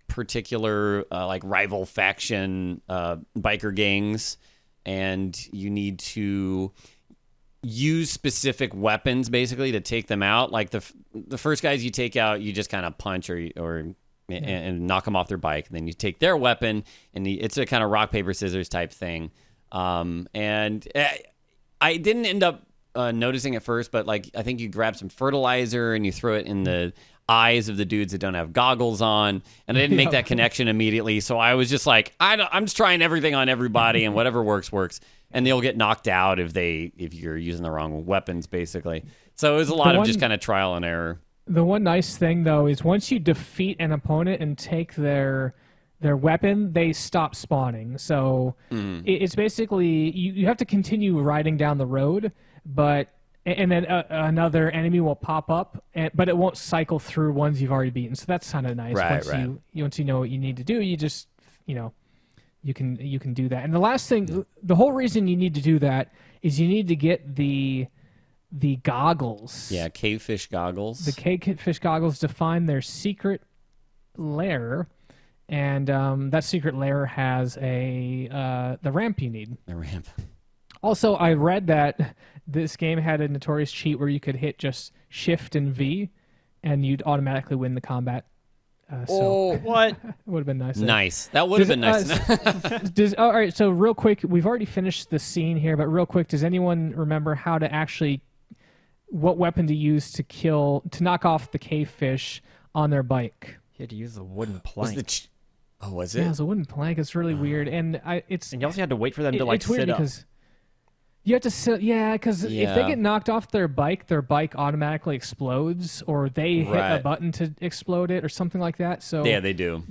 Speaker 3: particular like rival faction biker gangs, and you need to use specific weapons basically to take them out. Like the first guys you take out, you just kind of punch and knock them off their bike. And then you take their weapon, and it's a kind of rock, paper, scissors type thing. And I didn't end up noticing at first, but like I think you grab some fertilizer and you throw it in the eyes of the dudes that don't have goggles on, and I didn't make that connection immediately. So I was just like, I'm just trying everything on everybody, and whatever works. And they'll get knocked out if you're using the wrong weapons, basically. So it was a lot of just kind of trial and error.
Speaker 1: The one nice thing, though, is once you defeat an opponent and take their weapon, they stop spawning. So it's basically you have to continue riding down the road, and then another enemy will pop up, but it won't cycle through ones you've already beaten. So that's kind of nice. Once you know what you need to do, you just you can do that. And the last thing, the whole reason you need to do that is you need to get the goggles.
Speaker 3: Yeah, cavefish goggles.
Speaker 1: The cavefish goggles to find their secret lair, and that secret lair has the ramp you need.
Speaker 3: The ramp.
Speaker 1: Also, I read that this game had a notorious cheat where you could hit just Shift and V, and you'd automatically win the combat.
Speaker 2: What?
Speaker 1: Would have been nice.
Speaker 3: Nice. That would have been nice.
Speaker 1: All right, so real quick, we've already finished the scene here, but real quick, does anyone remember how to actually, what weapon to use to knock off the cavefish on their bike?
Speaker 2: You had to use the wooden plank.
Speaker 3: Was it?
Speaker 1: Yeah, it was a wooden plank. It's really weird, and
Speaker 2: you also had to wait for them to
Speaker 1: it's weird
Speaker 2: sit up.
Speaker 1: Because you have to sit. Yeah, because if they get knocked off their bike automatically explodes, or they hit a button to explode it, or something like that. So
Speaker 3: yeah, they do.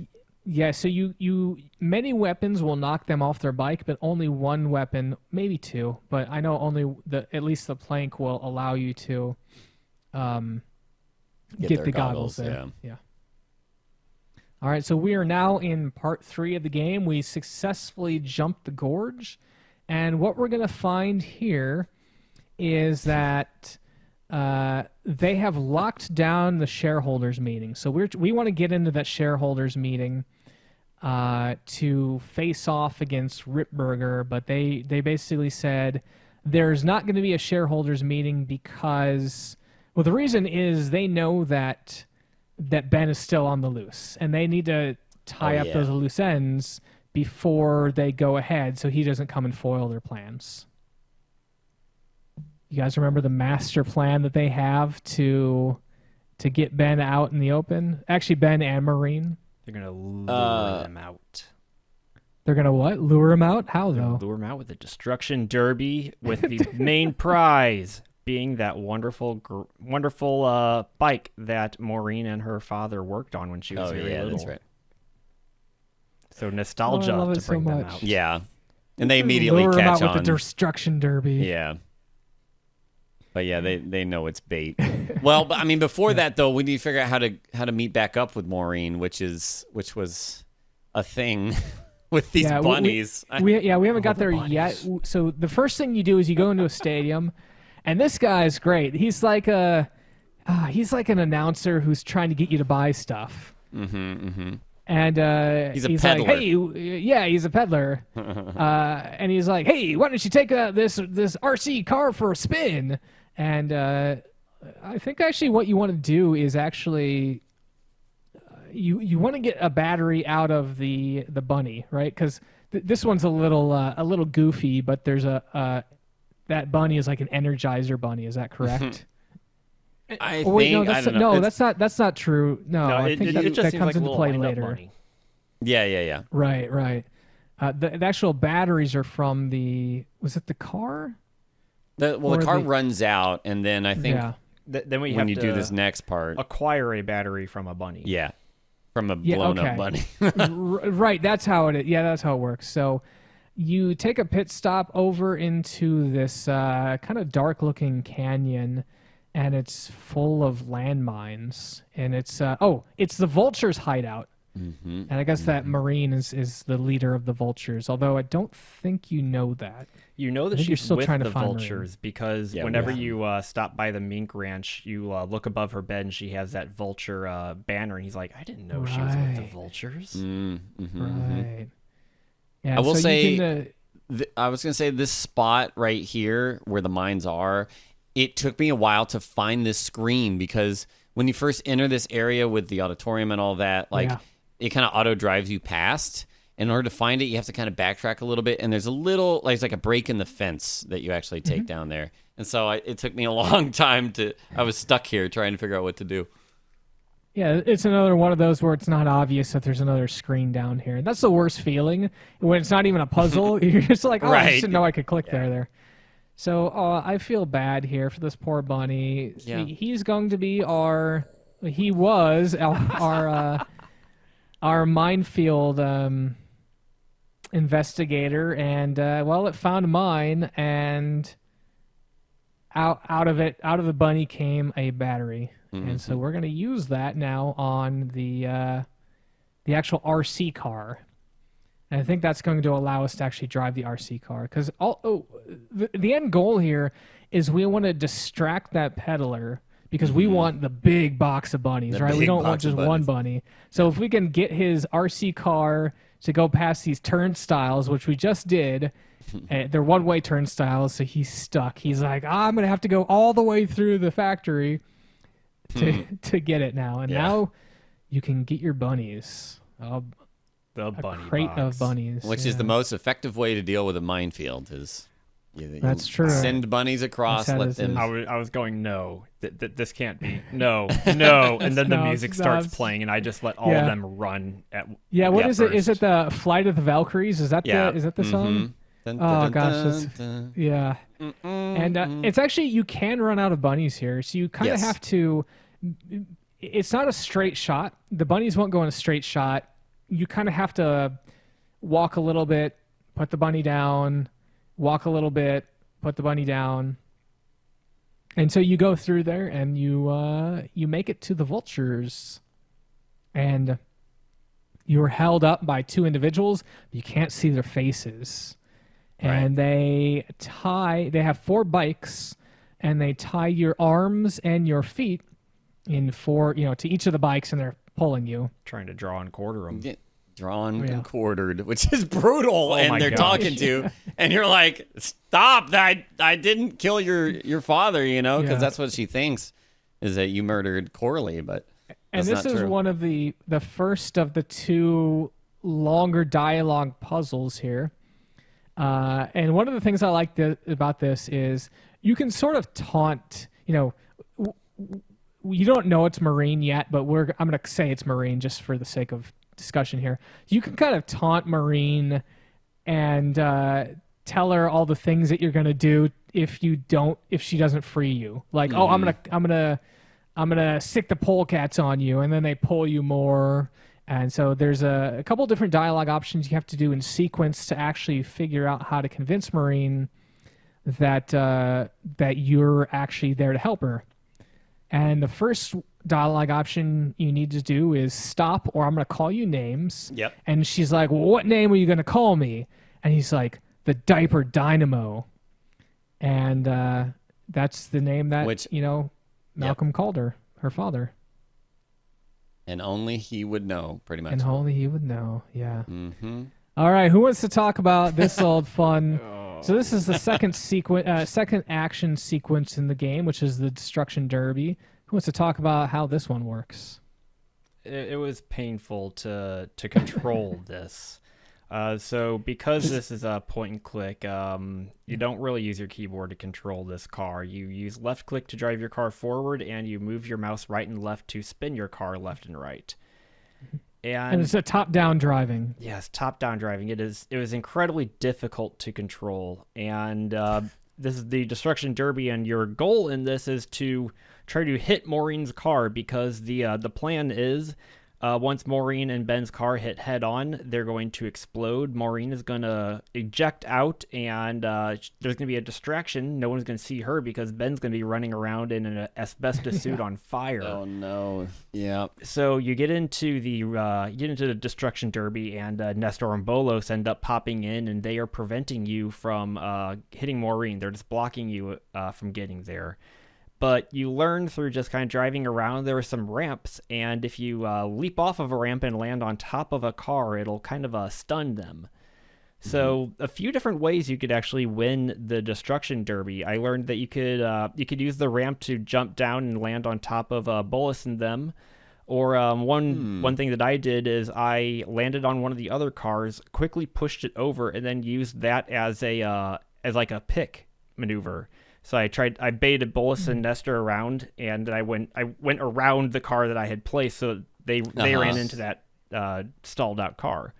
Speaker 1: Yeah, so you many weapons will knock them off their bike, but only one weapon, maybe two, but I know only at least the plank will allow you to get the goggles there. Yeah. All right, so we are now in part 3 of the game. We successfully jumped the gorge, And what we're going to find here is that they have locked down the shareholders meeting. So we want to get into that shareholders meeting to face off against Ripburger, but they basically said there's not going to be a shareholders meeting because, well, the reason is they know that Ben is still on the loose, and they need to tie up those loose ends before they go ahead so he doesn't come and foil their plans. You guys remember the master plan that they have to get Ben out in the open? Actually, Ben and Marine.
Speaker 2: They're going to lure them out.
Speaker 1: They're going to what? Lure him out? How, though?
Speaker 2: Lure him out with a destruction derby with the main prize being that wonderful bike that Maureen and her father worked on when she was very little.
Speaker 3: That's right.
Speaker 2: So nostalgia to bring them out.
Speaker 3: Yeah. And they immediately
Speaker 1: lure
Speaker 3: catch
Speaker 1: him out
Speaker 3: on.
Speaker 1: with the destruction derby.
Speaker 3: Yeah. But yeah, they know it's bait. Well, but I mean, before that though, we need to figure out how to meet back up with Maureen, which was a thing with these bunnies.
Speaker 1: We haven't got there yet. So the first thing you do is you go into a stadium, and this guy's great. He's like an announcer who's trying to get you to buy stuff. And
Speaker 3: he's a peddler.
Speaker 1: like, hey, he's a peddler. And he's like, hey, why don't you take this RC car for a spin? And I think actually what you want to do is actually you want to get a battery out of the bunny, right? Because this one's a little goofy, but there's that bunny is like an Energizer bunny. Is that correct?
Speaker 3: I don't know.
Speaker 1: No, that's not true. No, I think that comes into play later.
Speaker 2: Bunny.
Speaker 3: Yeah.
Speaker 1: Right. The actual batteries are from was it the car?
Speaker 3: The car runs out, and then I think
Speaker 2: then we
Speaker 3: when
Speaker 2: have
Speaker 3: you
Speaker 2: to
Speaker 3: do this next part,
Speaker 2: acquire a battery from a bunny.
Speaker 3: Yeah, from a blown up bunny.
Speaker 1: Right, that's how it is. Yeah, that's how it works. So you take a pit stop over into this kind of dark looking canyon, and it's full of landmines, and it's the Vultures' hideout. And I guess that Marine is the leader of the Vultures, although I don't think you know that.
Speaker 2: You know that she's with the Vultures because whenever you stop by the mink ranch, you look above her bed and she has that Vulture banner, and he's like, I didn't know she was with the Vultures.
Speaker 1: Right. Yeah,
Speaker 3: I will say, I was going to say this spot right here where the mines are, it took me a while to find this screen because when you first enter this area with the auditorium and all that, it kind of auto drives you past. In order to find it, you have to kind of backtrack a little bit, and there's a little, it's like a break in the fence that you actually take down there. And so it took me a long time I was stuck here trying to figure out what to do.
Speaker 1: Yeah, it's another one of those where it's not obvious that there's another screen down here. And that's the worst feeling when it's not even a puzzle. You're just like, I just didn't know I could click there. So I feel bad here for this poor bunny.
Speaker 3: Yeah.
Speaker 1: He's going to be our minefield investigator, and it found a mine, and out of the bunny came a battery, and so we're going to use that now on the actual RC car, and I think that's going to allow us to actually drive the RC car, because the end goal here is we want to distract that peddler. Because we want the big box of bunnies, right? We don't want just one bunny. So if we can get his RC car to go past these turnstiles, which we just did, they're one-way turnstiles, so he's stuck. He's like, I'm going to have to go all the way through the factory to get it now. And now you can get your bunnies.
Speaker 2: The bunny
Speaker 1: crate
Speaker 2: box.
Speaker 1: of bunnies.
Speaker 3: Which is the most effective way to deal with a minefield is...
Speaker 1: That's true.
Speaker 3: Send bunnies across, let them...
Speaker 2: I was going, no, this can't be. No. And then the music starts playing, and I just let all of them run at
Speaker 1: what is it? Is it the Flight of the Valkyries? Is that the song? Oh, gosh. Yeah. And it's actually, you can run out of bunnies here, so you kind of have to... It's not a straight shot. The bunnies won't go in a straight shot. You kind of have to walk a little bit, put the bunny down... Walk a little bit, put the bunny down, and so you go through there and you make it to the Vultures, and you're held up by two individuals. You can't see their faces, and they have 4 bikes, and they tie your arms and your feet in 4, to each of the bikes, and they're pulling you.
Speaker 2: Trying to draw and quarter them.
Speaker 3: Drawn and quartered, which is brutal.
Speaker 2: Oh,
Speaker 3: and they're
Speaker 2: gosh.
Speaker 3: talking to, and you're like, stop! I didn't kill your father, because that's what she thinks, is that you murdered Corley, but
Speaker 1: and
Speaker 3: that's
Speaker 1: this is
Speaker 3: true.
Speaker 1: one of the first of the 2 longer dialogue puzzles here. And one of the things I like about this is you can sort of taunt, you don't know it's Marine yet, but I'm going to say it's Marine just for the sake of discussion here. You can kind of taunt Marine and tell her all the things that you're going to do if she doesn't free you. Like, oh, I'm going to sick the polecats on you, and then they pull you more. And so there's a couple different dialogue options you have to do in sequence to actually figure out how to convince Marine that you're actually there to help her. And the first dialogue option you need to do is stop, or I'm going to call you names.
Speaker 3: Yep.
Speaker 1: And she's like, well, what name are you going to call me? And he's like, the Diaper Dynamo. And that's the name that, Malcolm called her father.
Speaker 3: And only he would know, pretty much.
Speaker 1: And only he would know, yeah.
Speaker 3: Mm-hmm.
Speaker 1: All right, who wants to talk about this old fun? So this is the second action sequence in the game, which is the Destruction Derby. Who wants to talk about how this one works?
Speaker 2: It was painful to control this. So because this is a point and click, you don't really use your keyboard to control this car. You use left click to drive your car forward, and you move your mouse right and left to spin your car left and right. And
Speaker 1: it's a top-down driving.
Speaker 2: Yes, top-down driving. It was incredibly difficult to control. And this is the Destruction Derby, and your goal in this is to try to hit Maureen's car, because the plan is once Maureen and Ben's car hit head-on, they're going to explode. Maureen is going to eject out, and there's going to be a distraction. No one's going to see her because Ben's going to be running around in an asbestos suit on fire.
Speaker 3: Oh, no. Yeah.
Speaker 2: So you get into the Destruction Derby, and Nestor and Bolos end up popping in, and they are preventing you from hitting Maureen. They're just blocking you from getting there. But you learn through just kind of driving around, there are some ramps, and if you leap off of a ramp and land on top of a car, it'll kind of stun them. So a few different ways you could actually win the Destruction Derby. I learned that you could use the ramp to jump down and land on top of Bolos and them. Or one thing that I did is I landed on one of the other cars, quickly pushed it over, and then used that as a pick maneuver. So I baited Bolos and Nestor around, and I went around the car that I had placed, so they ran into that stalled out car.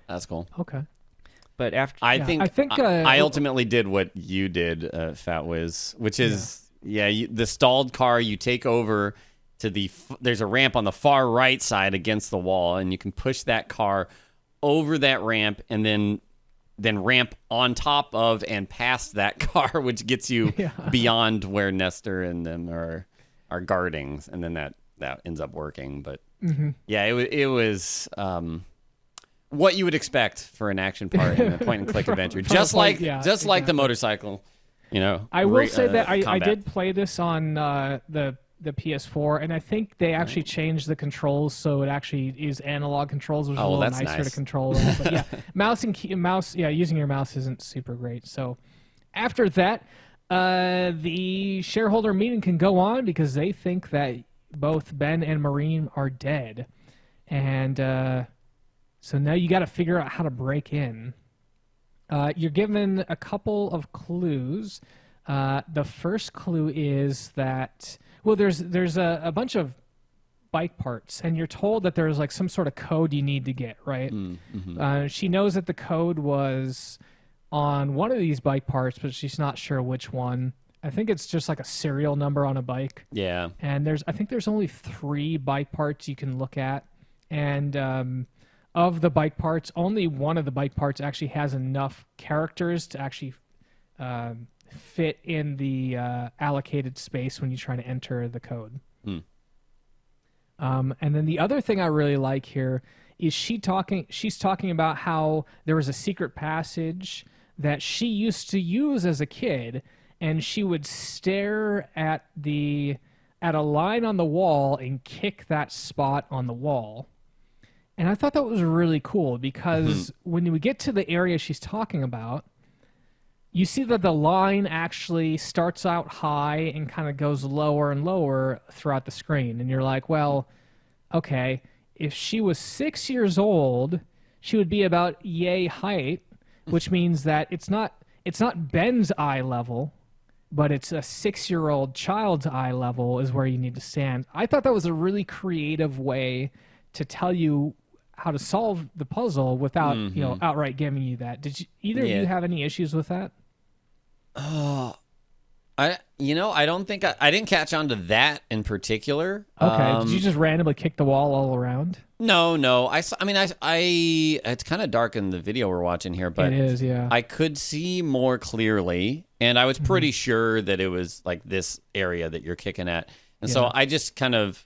Speaker 3: That's cool.
Speaker 1: Okay.
Speaker 2: But after
Speaker 3: I ultimately did what you did, Fatwiz, which is the stalled car you take over to there's a ramp on the far right side against the wall, and you can push that car over that ramp, and then ramp on top of and past that car, which gets you beyond where Nestor and them are guarding, and then that ends up working. But it was what you would expect for an action part in a point and click adventure, just like the motorcycle.
Speaker 1: I will say that I did play this on the PS4, and I think they actually changed the controls so it actually is analog controls, which is a little nicer to control. But using your mouse isn't super great. So after that, the shareholder meeting can go on because they think that both Ben and Marine are dead. And so now you got to figure out how to break in. You're given a couple of clues. The first clue is that there's a bunch of bike parts, and you're told that there's like some sort of code you need to get, right? She knows that the code was on one of these bike parts, but she's not sure which one. I think it's just like a serial number on a bike.
Speaker 3: Yeah.
Speaker 1: And I think there's only 3 bike parts you can look at, and of the bike parts, only one of the bike parts actually has enough characters to actually fit in the allocated space when you try to enter the code. And then the other thing I really like here is she's talking about how there was a secret passage that she used to use as a kid, and she would stare at a line on the wall and kick that spot on the wall. And I thought that was really cool because when we get to the area she's talking about, you see that the line actually starts out high and kind of goes lower and lower throughout the screen. And you're like, well, okay, if she was 6 years old, she would be about yay height, which means that it's not Ben's eye level, but it's a 6-year-old child's eye level is where you need to stand. I thought that was a really creative way to tell you how to solve the puzzle without outright giving you that. Did either of you have any issues with that?
Speaker 3: I don't think I didn't catch on to that in particular.
Speaker 1: Okay. Did you just randomly kick the wall all around?
Speaker 3: No. It's kind of dark in the video we're watching here, but
Speaker 1: it is, yeah.
Speaker 3: I could see more clearly, and I was pretty sure that it was like this area that you're kicking at. And so I just kind of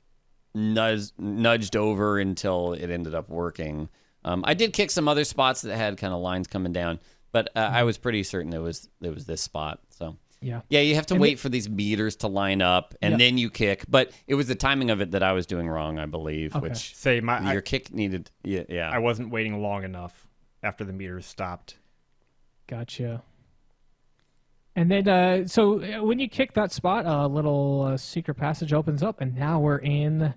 Speaker 3: nudged over until it ended up working. I did kick some other spots that had kind of lines coming down, but I was pretty certain it was this spot. So yeah, you have to wait for these meters to line up, and then you kick. But it was the timing of it that I was doing wrong, I believe. Okay. Which your kick needed. Yeah,
Speaker 2: I wasn't waiting long enough after the meters stopped.
Speaker 1: Gotcha. And then, so when you kick that spot, a little secret passage opens up, and now we're in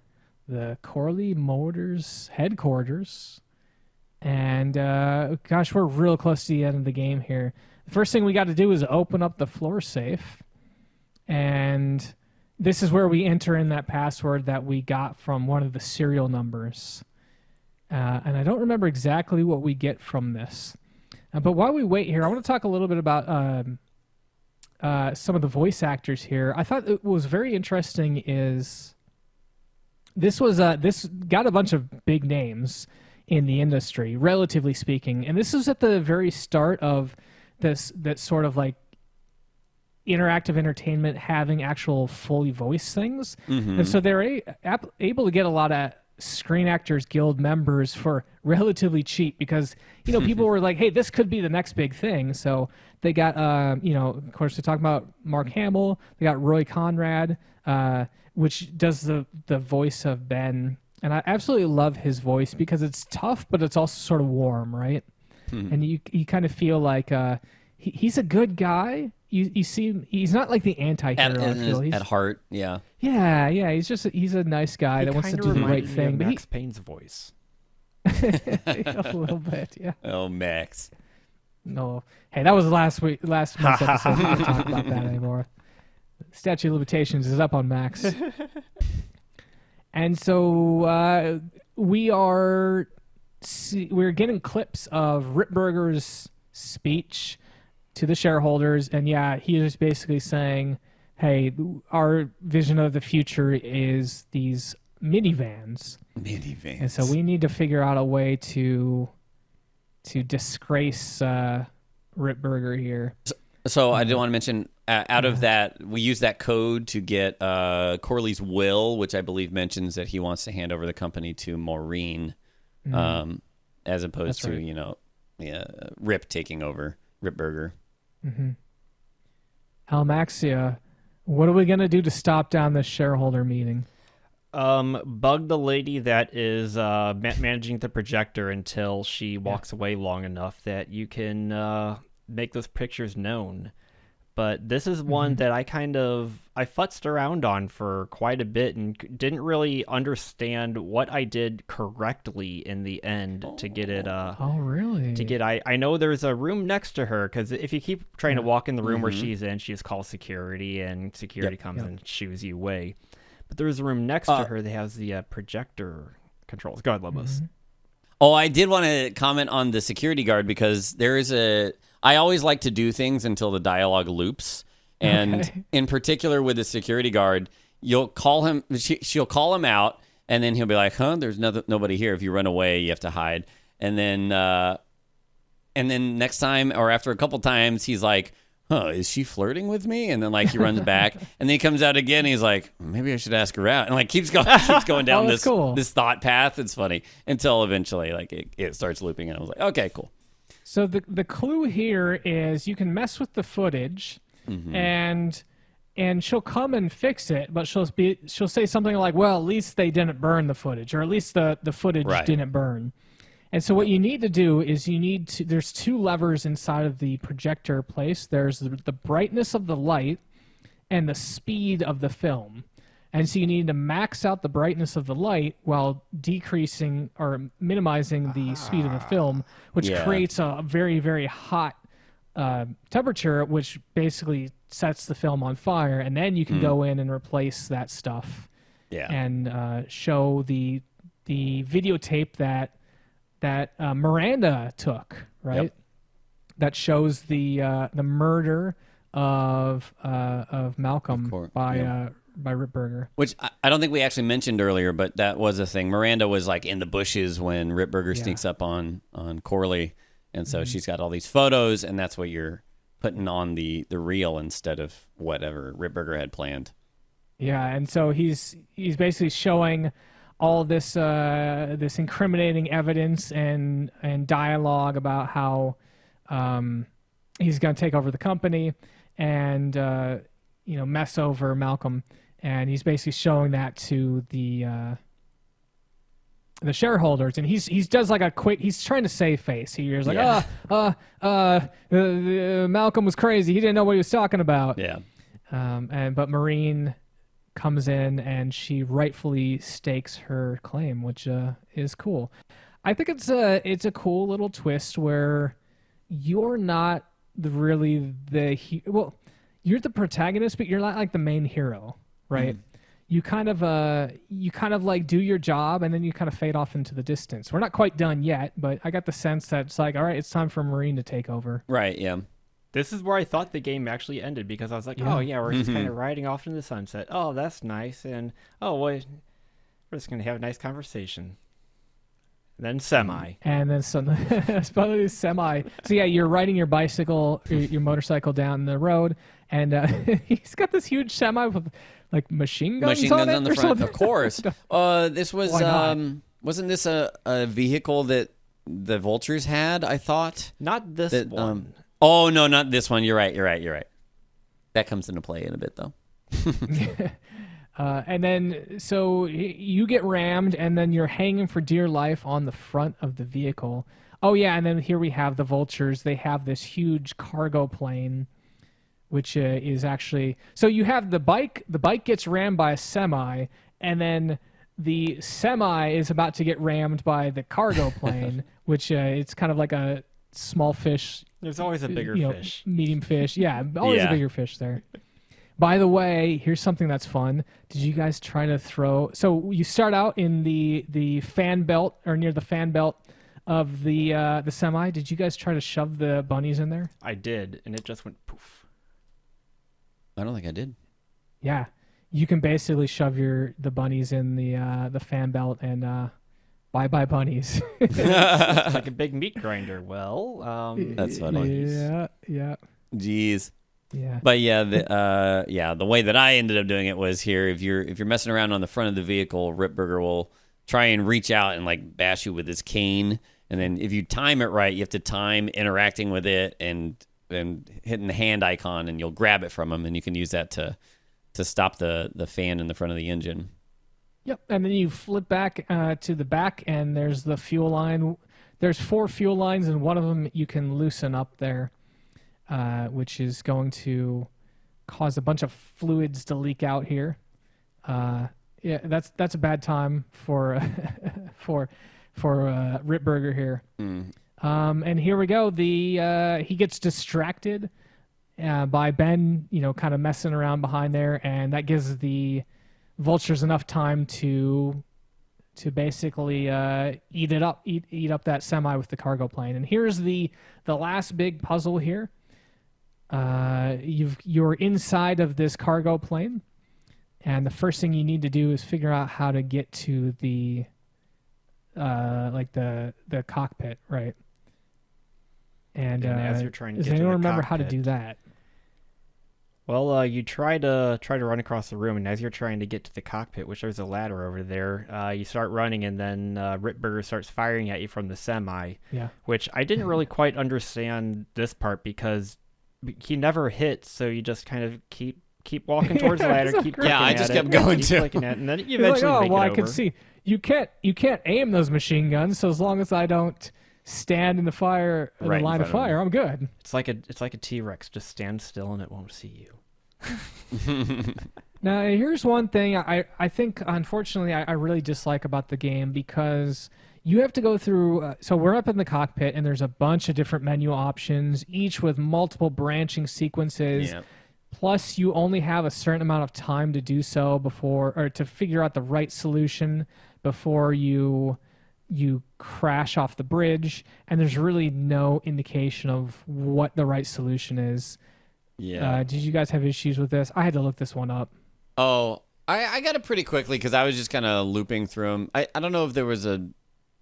Speaker 1: the Corley Motors headquarters. And, gosh, we're real close to the end of the game here. The first thing we got to do is open up the floor safe. And this is where we enter in that password that we got from one of the serial numbers. And I don't remember exactly what we get from this. But while we wait here, I want to talk a little bit about some of the voice actors here. I thought it was very interesting is this got a bunch of big names in the industry, relatively speaking. And this is at the very start of that sort of like interactive entertainment having actual fully voiced things. And so they're able to get a lot of Screen Actors Guild members for relatively cheap because, people were like, hey, this could be the next big thing. So they got, of course, they're talking about Mark Hamill. They got Roy Conrad, which does the voice of Ben. And I absolutely love his voice because it's tough, but it's also sort of warm, right? And you kind of feel like he's a good guy. You see, he's not like the anti-hero. I feel. He's,
Speaker 3: at heart, yeah.
Speaker 1: Yeah. He's a nice guy that wants to do the right thing.
Speaker 2: But Max Payne's voice.
Speaker 1: A little bit, yeah.
Speaker 3: Oh, Max.
Speaker 1: No, hey, that was last month's episode. We can't talk about that anymore. Statute of limitations is up on Max. And so we're getting clips of Ripburger's speech to the shareholders, and he is basically saying, hey, our vision of the future is these minivans. And so we need to figure out a way to disgrace Ripburger here.
Speaker 3: So I did want to mention, out of that, we use that code to get Corley's will, which I believe mentions that he wants to hand over the company to Maureen, as opposed to, Rip taking over, Ripburger.
Speaker 1: Alamaxia, what are we going to do to stop down this shareholder meeting?
Speaker 2: Bug the lady that is managing the projector until she walks away long enough that you can make those pictures known. But this is one that I futzed around on for quite a bit and didn't really understand what I did correctly in the end to get it.
Speaker 1: Oh, really?
Speaker 2: I know there's a room next to her, because if you keep trying to walk in the room where she's in, she's called security, and security comes and shoos you away. But there's a room next to her that has the projector controls. Go ahead, Lobos.
Speaker 3: Oh, I did want to comment on the security guard, because I always like to do things until the dialogue loops. And in particular with the security guard, you'll call him, she'll call him out, and then he'll be like, there's nobody here. If you run away, you have to hide. And then next time, or after a couple times, he's like, is she flirting with me? And then he runs back, and then he comes out again, and he's like, maybe I should ask her out. And keeps going down this thought path. It's funny until eventually it starts looping, and I was like, okay, cool.
Speaker 1: So the clue here is you can mess with the footage, and she'll come and fix it, but she'll say something like, "Well, at least they didn't burn the footage, or at least the footage didn't burn." And so what you need to do is there's two levers inside of the projector place. There's the brightness of the light and the speed of the film. And so you need to max out the brightness of the light while decreasing or minimizing the speed of the film, which creates a very, very hot temperature, which basically sets the film on fire. And then you can go in and replace that stuff and show the videotape that Miranda took, right? Yep. That shows the murder of Malcolm by Ripburger.
Speaker 3: Which I don't think we actually mentioned earlier, but that was a thing. Miranda was like in the bushes when Ripburger sneaks up on Corley, and so she's got all these photos, and that's what you're putting on the reel instead of whatever Ripburger had planned.
Speaker 1: Yeah, and so he's basically showing all this this incriminating evidence and dialogue about how he's going to take over the company and mess over Malcolm, and he's basically showing that to the shareholders, and he's does like a quick, he's trying to save face. He's like, Malcolm was crazy. He didn't know what he was talking about.
Speaker 3: Yeah.
Speaker 1: But Maureen comes in and she rightfully stakes her claim, which is cool. I think it's a cool little twist where you're not you're the protagonist, but you're not like the main hero, right? You kind of like do your job and then you kind of fade off into the distance. We're not quite done yet, but I got the sense that it's like, all right, it's time for Maureen to take over.
Speaker 3: Right, yeah.
Speaker 2: This is where I thought the game actually ended, because I was like, we're just kind of riding off into the sunset. Oh, that's nice. And, we're just going to have a nice conversation. And then semi.
Speaker 1: And then semi. So, yeah, you're riding your bicycle, your motorcycle down the road, and he's got this huge semi with, like, machine guns on the front.
Speaker 3: Of course. This was, wasn't this a vehicle that the Vultures had, I thought?
Speaker 2: Not this one.
Speaker 3: Oh, no, not this one. You're right. That comes into play in a bit, though.
Speaker 1: And then, so you get rammed, and then you're hanging for dear life on the front of the vehicle. Oh, yeah, and then here we have the Vultures. They have this huge cargo plane, which is actually... So you have the bike. The bike gets rammed by a semi, and then the semi is about to get rammed by the cargo plane, which it's kind of like a small fish...
Speaker 2: There's always a bigger fish.
Speaker 1: Medium fish. Yeah, always a bigger fish there. By the way, here's something that's fun. Did you guys try to throw... So you start out in the fan belt, or near the fan belt of the semi. Did you guys try to shove the bunnies in there?
Speaker 2: I did, and it just went poof.
Speaker 3: I don't think I did.
Speaker 1: Yeah. You can basically shove the bunnies in the fan belt and... Bye-bye bunnies.
Speaker 2: It's like a big meat grinder. Well,
Speaker 3: that's funny.
Speaker 1: Yeah.
Speaker 3: Jeez.
Speaker 1: Yeah.
Speaker 3: But the way that I ended up doing it was here. If you're messing around on the front of the vehicle, Ripburger will try and reach out and like bash you with his cane, and then if you time it right, you have to time interacting with it and hitting the hand icon, and you'll grab it from him, and you can use that to stop the fan in the front of the engine.
Speaker 1: Yep, and then you flip back to the back, and there's the fuel line. There's 4 fuel lines, and one of them you can loosen up there, which is going to cause a bunch of fluids to leak out here. Yeah, that's a bad time for Ripburger here. And here we go. He gets distracted by Ben, kind of messing around behind there, and that gives the Vultures enough time to basically eat up that semi with the cargo plane. And here's the last big puzzle here. You're inside of this cargo plane, and the first thing you need to do is figure out how to get to the cockpit, right? And
Speaker 2: as you're trying to
Speaker 1: does
Speaker 2: get
Speaker 1: anyone
Speaker 2: to the
Speaker 1: remember
Speaker 2: cockpit,
Speaker 1: how to do that?
Speaker 2: Well, you try to run across the room, and as you're trying to get to the cockpit, which there's a ladder over there, you start running, and then Ritburger starts firing at you from the semi.
Speaker 1: Yeah.
Speaker 2: Which I didn't really quite understand this part because he never hits, so you just kind of keep walking towards the ladder, keep clicking
Speaker 3: I
Speaker 2: at
Speaker 3: just
Speaker 2: it,
Speaker 3: kept going
Speaker 2: keep
Speaker 3: too.
Speaker 2: clicking at it, and then you
Speaker 1: He's
Speaker 2: eventually
Speaker 1: like,
Speaker 2: make
Speaker 1: well,
Speaker 2: it
Speaker 1: I
Speaker 2: over.
Speaker 1: can see you can't aim those machine guns, so as long as I don't stand in the fire,
Speaker 2: Right in
Speaker 1: the line of
Speaker 2: front of
Speaker 1: fire, I'm good.
Speaker 2: It's like a T-Rex. Just stand still and it won't see you.
Speaker 1: Now, here's one thing I think, unfortunately, I really dislike about the game because you have to go through. So we're up in the cockpit, and there's a bunch of different menu options, each with multiple branching sequences.
Speaker 3: Yep.
Speaker 1: Plus, you only have a certain amount of time to do so before, or to figure out the right solution before you crash off the bridge. And there's really no indication of what the right solution is.
Speaker 3: Yeah.
Speaker 1: Did you guys have issues with this? I had to look this one up.
Speaker 3: Oh, I got it pretty quickly because I was just kind of looping through them. I don't know if there was a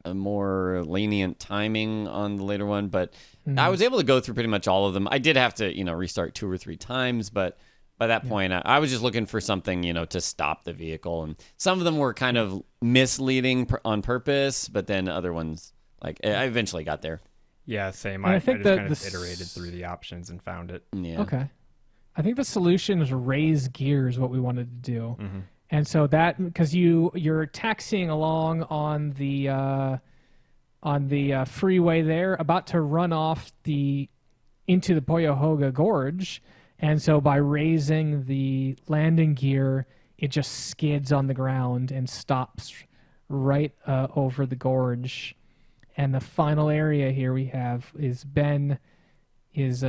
Speaker 3: more lenient timing on the later one, but I was able to go through pretty much all of them. I did have to, restart 2 or 3 times, but by that point, I was just looking for something, to stop the vehicle. And some of them were kind of misleading on purpose, but then other ones, like, I eventually got there.
Speaker 2: Yeah, same.
Speaker 1: And
Speaker 2: I
Speaker 1: think
Speaker 2: just
Speaker 1: that
Speaker 2: kind of iterated through the options and found it.
Speaker 3: Yeah.
Speaker 1: Okay. I think the solution is raise gears, what we wanted to do.
Speaker 2: Mm-hmm.
Speaker 1: And so that, because you're taxiing along on the freeway there, about to run off into the Poyohoga Gorge, and so by raising the landing gear, it just skids on the ground and stops right over the gorge. And the final area here we have is Ben is so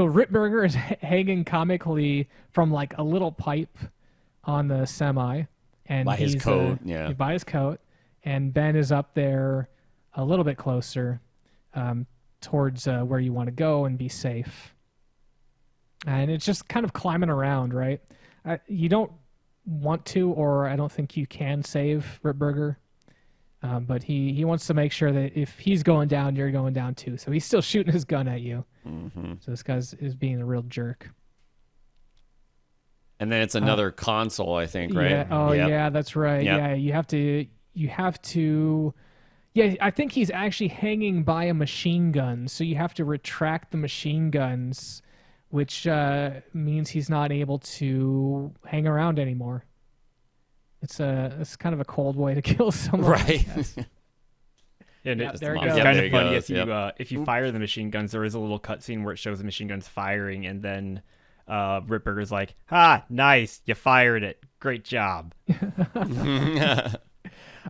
Speaker 1: Ritburger is hanging comically from like a little pipe on the semi, and
Speaker 3: By his coat, yeah.
Speaker 1: By his coat, and Ben is up there a little bit closer towards where you want to go and be safe. And it's just kind of climbing around, right? You don't want to, or I don't think you can save Ritburger, but he wants to make sure that if he's going down, you're going down too. So he's still shooting his gun at you.
Speaker 3: Mm-hmm.
Speaker 1: So this guy is being a real jerk.
Speaker 3: And then it's another console, I think, right?
Speaker 1: Yeah. Oh,
Speaker 3: Yep.
Speaker 1: yeah, that's right.
Speaker 3: Yep.
Speaker 1: Yeah, you have to. Yeah, I think he's actually hanging by a machine gun, so you have to retract the machine guns, which means he's not able to hang around anymore. It's kind of a cold way to kill someone.
Speaker 3: Right.
Speaker 2: And
Speaker 1: Yeah,
Speaker 2: it's
Speaker 1: there it
Speaker 2: kind
Speaker 1: goes.
Speaker 2: of funny
Speaker 3: Yep.
Speaker 2: if you fire the machine guns, there is a little cutscene where it shows the machine guns firing, and then Ritburger's like, "Ha, nice, you fired it, great job."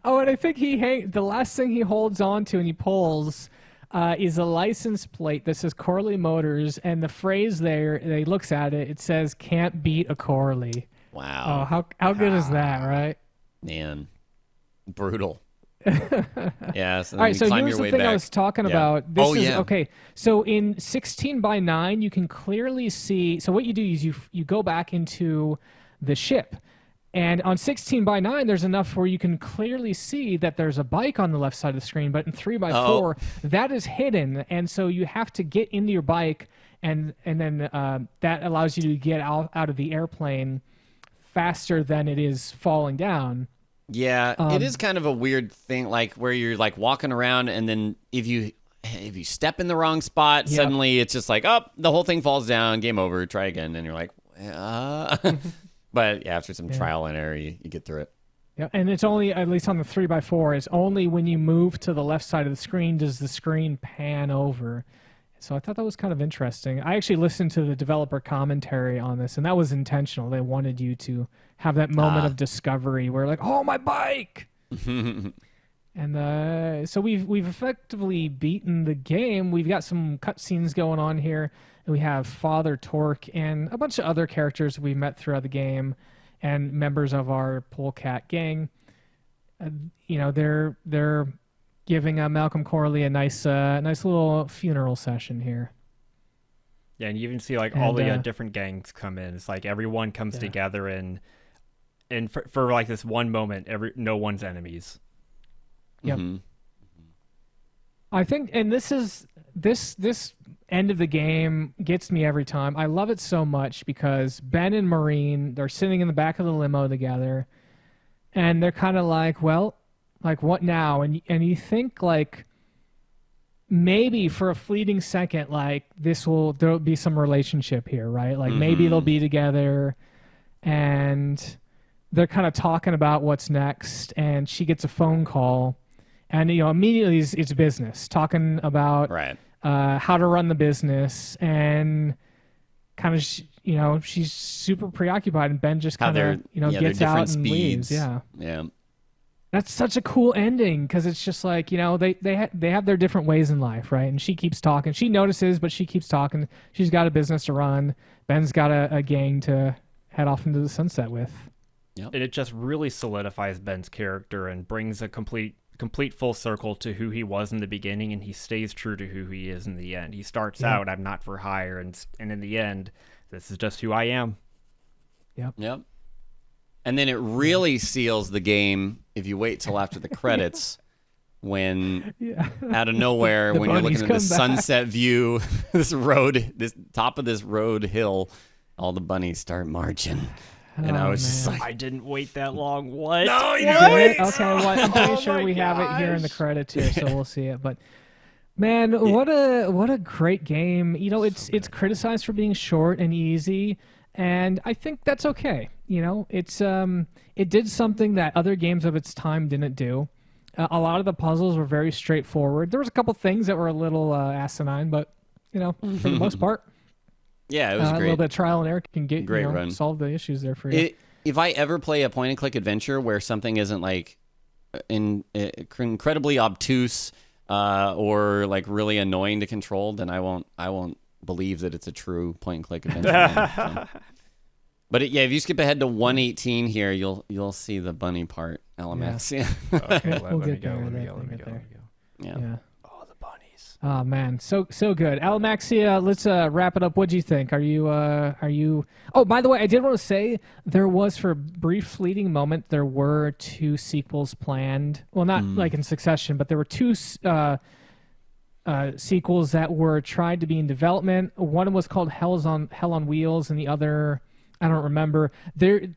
Speaker 1: Oh, and I think the last thing he holds on to and he pulls is a license plate that says Corley Motors, and the phrase there, he looks at it, it says, "Can't beat a Corley."
Speaker 3: Wow.
Speaker 1: Oh, how good is that, right?
Speaker 3: Man. Brutal. Yeah. So
Speaker 1: All right,
Speaker 3: you
Speaker 1: so
Speaker 3: climb
Speaker 1: here's
Speaker 3: your
Speaker 1: the
Speaker 3: way
Speaker 1: thing I
Speaker 3: back.
Speaker 1: was talking
Speaker 3: Yeah.
Speaker 1: about. This
Speaker 3: Oh,
Speaker 1: is
Speaker 3: yeah.
Speaker 1: okay. So in 16:9, you can clearly see. So what you do is you go back into the ship, and on 16:9, there's enough where you can clearly see that there's a bike on the left side of the screen. But in 3x4, that is hidden, and so you have to get into your bike, and then that allows you to get out of the airplane faster than it is falling down.
Speaker 3: Yeah, it is kind of a weird thing, like where you're like walking around, and then if you step in the wrong spot,
Speaker 1: Yep.
Speaker 3: suddenly it's just like, oh, the whole thing falls down, game over, try again, and you're like, but yeah, after some trial and error, you get through it.
Speaker 1: Yeah, and it's only, at least on the 3x4, it's only when you move to the left side of the screen does the screen pan over. So I thought that was kind of interesting. I actually listened to the developer commentary on this, and that was intentional. They wanted you to have that moment of discovery where, like, oh, my bike! And so we've effectively beaten the game. We've got some cutscenes going on here. And we have Father Torque and a bunch of other characters we met throughout the game, and members of our Polecat gang. They're giving Malcolm Corley a nice little funeral session here.
Speaker 2: Yeah, and you even see like all the different gangs come in. It's like everyone comes together, and for like this one moment, no one's enemies.
Speaker 1: Yep.
Speaker 3: Mm-hmm.
Speaker 1: I think, and this end of the game gets me every time. I love it so much because Ben and Maureen, they're sitting in the back of the limo together, and they're kind of like, well, like what now? And you think like maybe for a fleeting second, like there'll be some relationship here, right? Like maybe they'll be together, and they're kind of talking about what's next, and she gets a phone call, and immediately it's business, talking about how to run the business, and kind of she's super preoccupied, and Ben just kind of gets out and leaves. Yeah. That's such a cool ending because it's just like they have their different ways in life, right? And she keeps talking. She notices, but she keeps talking. She's got a business to run. Ben's got a gang to head off into the sunset with.
Speaker 2: Yep. And it just really solidifies Ben's character and brings a complete full circle to who he was in the beginning, and he stays true to who he is in the end. He starts out, I'm not for hire, and in the end, this is just who I am.
Speaker 3: Yep. And then it really seals the game if you wait till after the credits when out of nowhere, when you're looking at the sunset view, this top of this road hill, all the bunnies start marching. And I was just like,
Speaker 2: I didn't wait that long. What?
Speaker 3: No, you didn't wait.
Speaker 1: Okay, well, I'm pretty sure we have it here in the credits here, so we'll see it. But man, what a great game. It's criticized for being short and easy, and I think that's okay. It did something that other games of its time didn't do. A lot of the puzzles were very straightforward. There was a couple things that were a little asinine, but for the most part,
Speaker 3: yeah, it was great. A
Speaker 1: little bit of trial and error can get solve the issues there for you.
Speaker 3: If I ever play a point and click adventure where something isn't like incredibly obtuse or like really annoying to control, then I won't believe that it's a true point and click adventure game, so. But if you skip ahead to 118 here, you'll see the bunny part, Alamaxia.
Speaker 2: Yeah. Okay, let me go.
Speaker 3: Yeah.
Speaker 2: Oh, the bunnies.
Speaker 1: Oh man, so good. Alamaxia, let's wrap it up. What do you think? Are you? Oh, by the way, I did want to say there was, for a brief fleeting moment, there were 2 sequels planned. Well, not like in succession, but there were 2 sequels that were tried to be in development. One was called Hell on Wheels, and the other, I don't remember.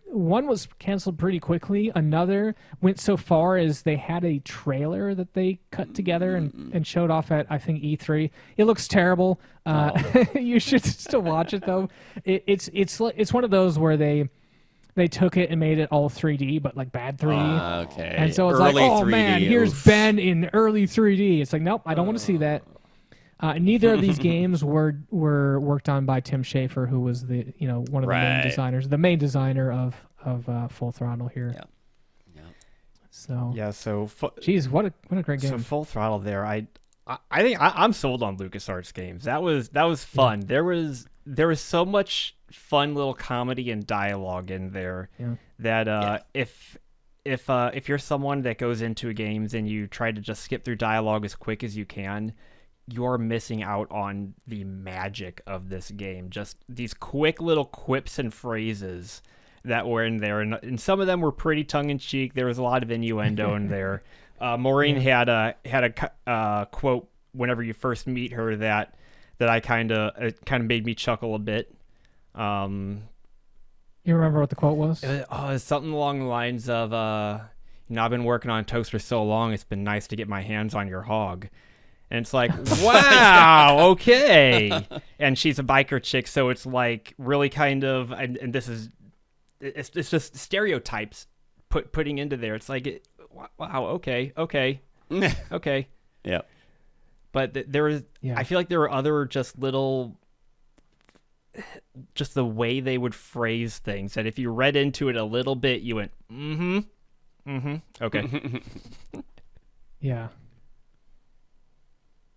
Speaker 1: One was canceled pretty quickly. Another went so far as they had a trailer that they cut together and showed off at, I think, E3. It looks terrible. You should still watch it though. It's one of those where they took it and made it all 3D, but like bad 3D.
Speaker 3: Okay.
Speaker 1: And so it's
Speaker 3: early
Speaker 1: like, oh
Speaker 3: 3D,
Speaker 1: man, here's Ben in early 3D. It's like, nope, I don't want to see that. Neither of these games were worked on by Tim Schafer, who was the one of the main designers, the main designer of Full Throttle here.
Speaker 3: Yeah.
Speaker 1: So
Speaker 2: geez,
Speaker 1: what a great game.
Speaker 2: So Full Throttle there, I think I'm sold on LucasArts games. That was fun.
Speaker 1: Yeah.
Speaker 2: There was so much fun little comedy and dialogue in there that if you're someone that goes into games and you try to just skip through dialogue as quick as you can, you're missing out on the magic of this game. Just these quick little quips and phrases that were in there, and some of them were pretty tongue-in-cheek. There was a lot of innuendo in there. Maureen had a quote whenever you first meet her that I kind of made me chuckle a bit.
Speaker 1: You remember what the quote was?
Speaker 2: It's something along the lines of, I've been working on toast for so long, it's been nice to get my hands on your hog. And it's like, wow, okay. And she's a biker chick, so it's like really kind of, and this is, it's just stereotypes putting into there. It's like, wow, okay.
Speaker 3: Yeah.
Speaker 2: But there is, I feel like there were other just little, just the way they would phrase things that if you read into it a little bit, you went, okay.
Speaker 1: Yeah.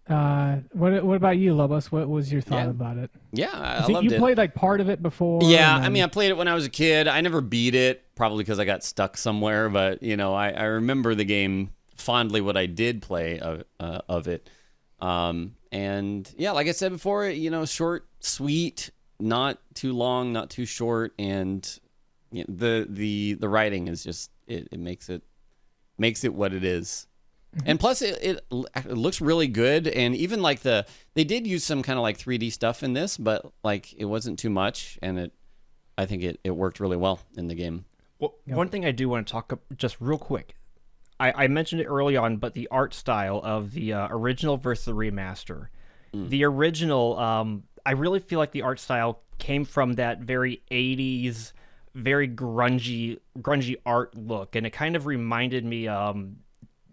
Speaker 1: What about you, Lobos? What was your thought about it?
Speaker 3: Yeah, I loved it.
Speaker 1: You played like part of it before?
Speaker 3: Yeah, I mean, I played it when I was a kid. I never beat it, probably because I got stuck somewhere. But I remember the game fondly. What I did play of it, and yeah, like I said before, short, sweet, not too long, not too short, and the writing is just it makes it what it is. And plus, it looks really good. And even like they did use some kind of like 3D stuff in this, but like it wasn't too much. And I think it worked really well in the game.
Speaker 2: Well, one thing I do want to talk just real quick. I mentioned it early on, but the art style of the original versus the remaster. The original, I really feel like the art style came from that very 80s, very grungy art look. And it kind of reminded me,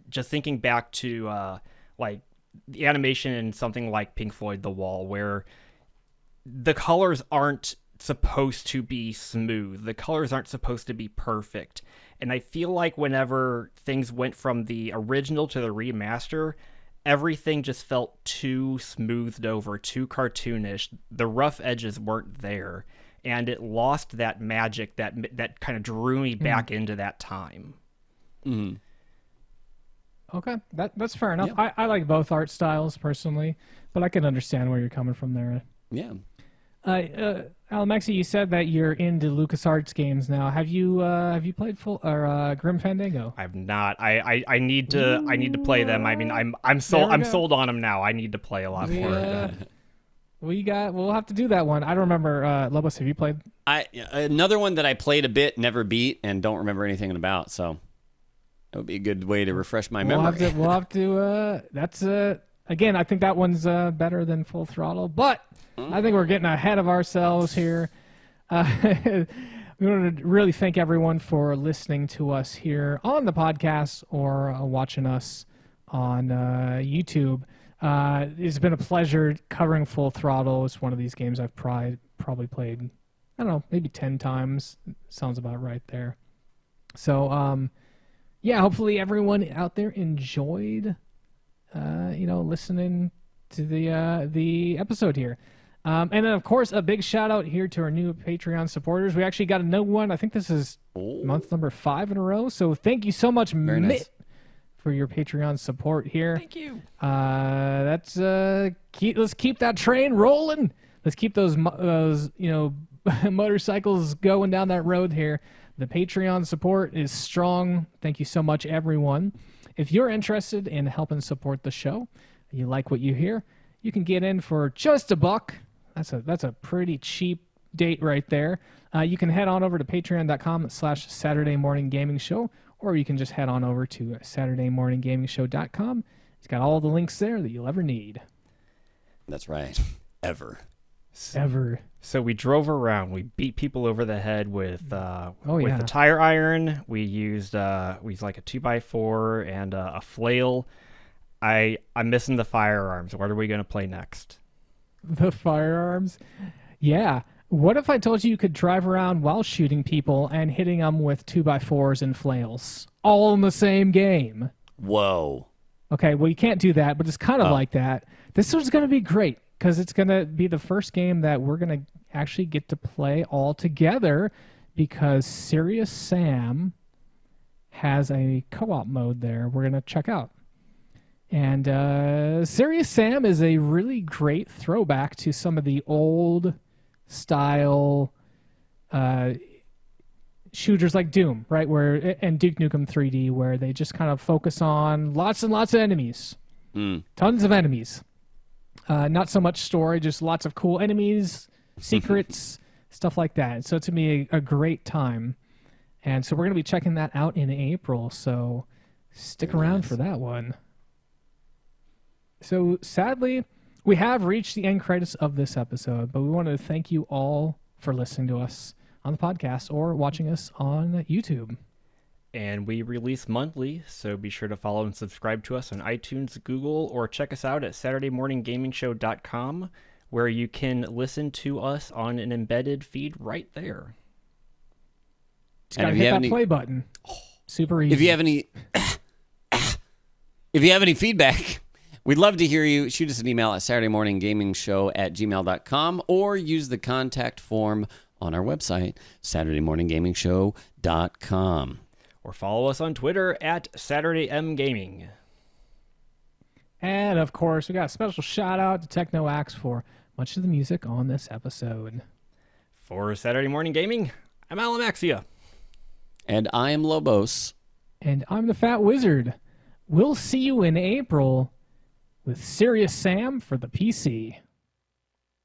Speaker 2: just thinking back to like the animation in something like Pink Floyd The Wall, where the colors aren't supposed to be smooth. The colors aren't supposed to be perfect. And I feel like whenever things went from the original to the remaster, everything just felt too smoothed over, too cartoonish. The rough edges weren't there. And it lost that magic that kind of drew me back into that time.
Speaker 3: Mm-hmm.
Speaker 1: Okay, that's fair enough.
Speaker 3: Yeah.
Speaker 1: I like both art styles personally, but I can understand where you're coming from there.
Speaker 3: Yeah.
Speaker 1: Alamaxia, you said that you're into LucasArts games now. Have you played Grim Fandango?
Speaker 2: I've not. I need to play them. I mean, I'm sold on them now. I need to play a lot more.
Speaker 1: We'll have to do that one. I don't remember. Lobos, have you played?
Speaker 3: Another one that I played a bit, never beat, and don't remember anything about. So that would be a good way to refresh my memory.
Speaker 1: We'll have to. That's again. I think that one's better than Full Throttle, but I think we're getting ahead of ourselves here. We want to really thank everyone for listening to us here on the podcast or watching us on YouTube. It's been a pleasure covering Full Throttle. It's one of these games I've probably played, I don't know, maybe 10 times. Sounds about right there. So, yeah, hopefully everyone out there enjoyed, listening to the episode here. And then, of course, a big shout-out here to our new Patreon supporters. We actually got a new one. I think this is month number 5 in a row. So thank you so much,
Speaker 3: Very
Speaker 1: Mitt,
Speaker 3: nice.
Speaker 1: for your Patreon support here.
Speaker 2: Thank you.
Speaker 1: Let's keep that train rolling. Let's keep those motorcycles going down that road here. The Patreon support is strong. Thank you so much, everyone. If you're interested in helping support the show, you like what you hear, you can get in for just $1. That's a pretty cheap date right there. You can head on over to patreon.com/Saturday Morning Gaming Show, or you can just head on over to SaturdayMorningGamingShow.com. It's got all the links there that you'll ever need.
Speaker 3: That's right. Ever.
Speaker 2: So we drove around. We beat people over the head with the
Speaker 1: yeah.
Speaker 2: tire iron. We used like a 2x4 and a flail. I'm missing the firearms. What are we going to play next?
Speaker 1: The firearms? Yeah. What if I told you could drive around while shooting people and hitting them with 2x4s and flails? All in the same game.
Speaker 3: Whoa.
Speaker 1: Okay, well, you can't do that, but it's kind of like that. This one's going to be great because it's going to be the first game that we're going to actually get to play all together because Serious Sam has a co-op mode there we're going to check out. And Serious Sam is a really great throwback to some of the old style shooters like Doom, right? And Duke Nukem 3D, where they just kind of focus on lots and lots of enemies. Tons of enemies. Not so much story, just lots of cool enemies, secrets, stuff like that. So it's going to be a great time. And so we're going to be checking that out in April. So stick around for that one. So sadly, we have reached the end credits of this episode, but we want to thank you all for listening to us on the podcast or watching us on YouTube.
Speaker 2: And we release monthly, so be sure to follow and subscribe to us on iTunes, Google, or check us out at SaturdayMorningGamingShow.com, where you can listen to us on an embedded feed right there.
Speaker 1: Just gotta hit that play button. Super easy.
Speaker 3: If you have any feedback, we'd love to hear you. Shoot us an email at SaturdayMorningGamingShow@gmail.com or use the contact form on our website, SaturdayMorningGamingShow.com.
Speaker 2: Or follow us on Twitter at SaturdayMGaming.
Speaker 1: And, of course, we got a special shout-out to Techno Axe for much of the music on this episode.
Speaker 2: For Saturday Morning Gaming, I'm Alamaxia.
Speaker 3: And I am Lobos.
Speaker 1: And I'm the Fat Wizard. we'll see you in April with Serious Sam for the PC.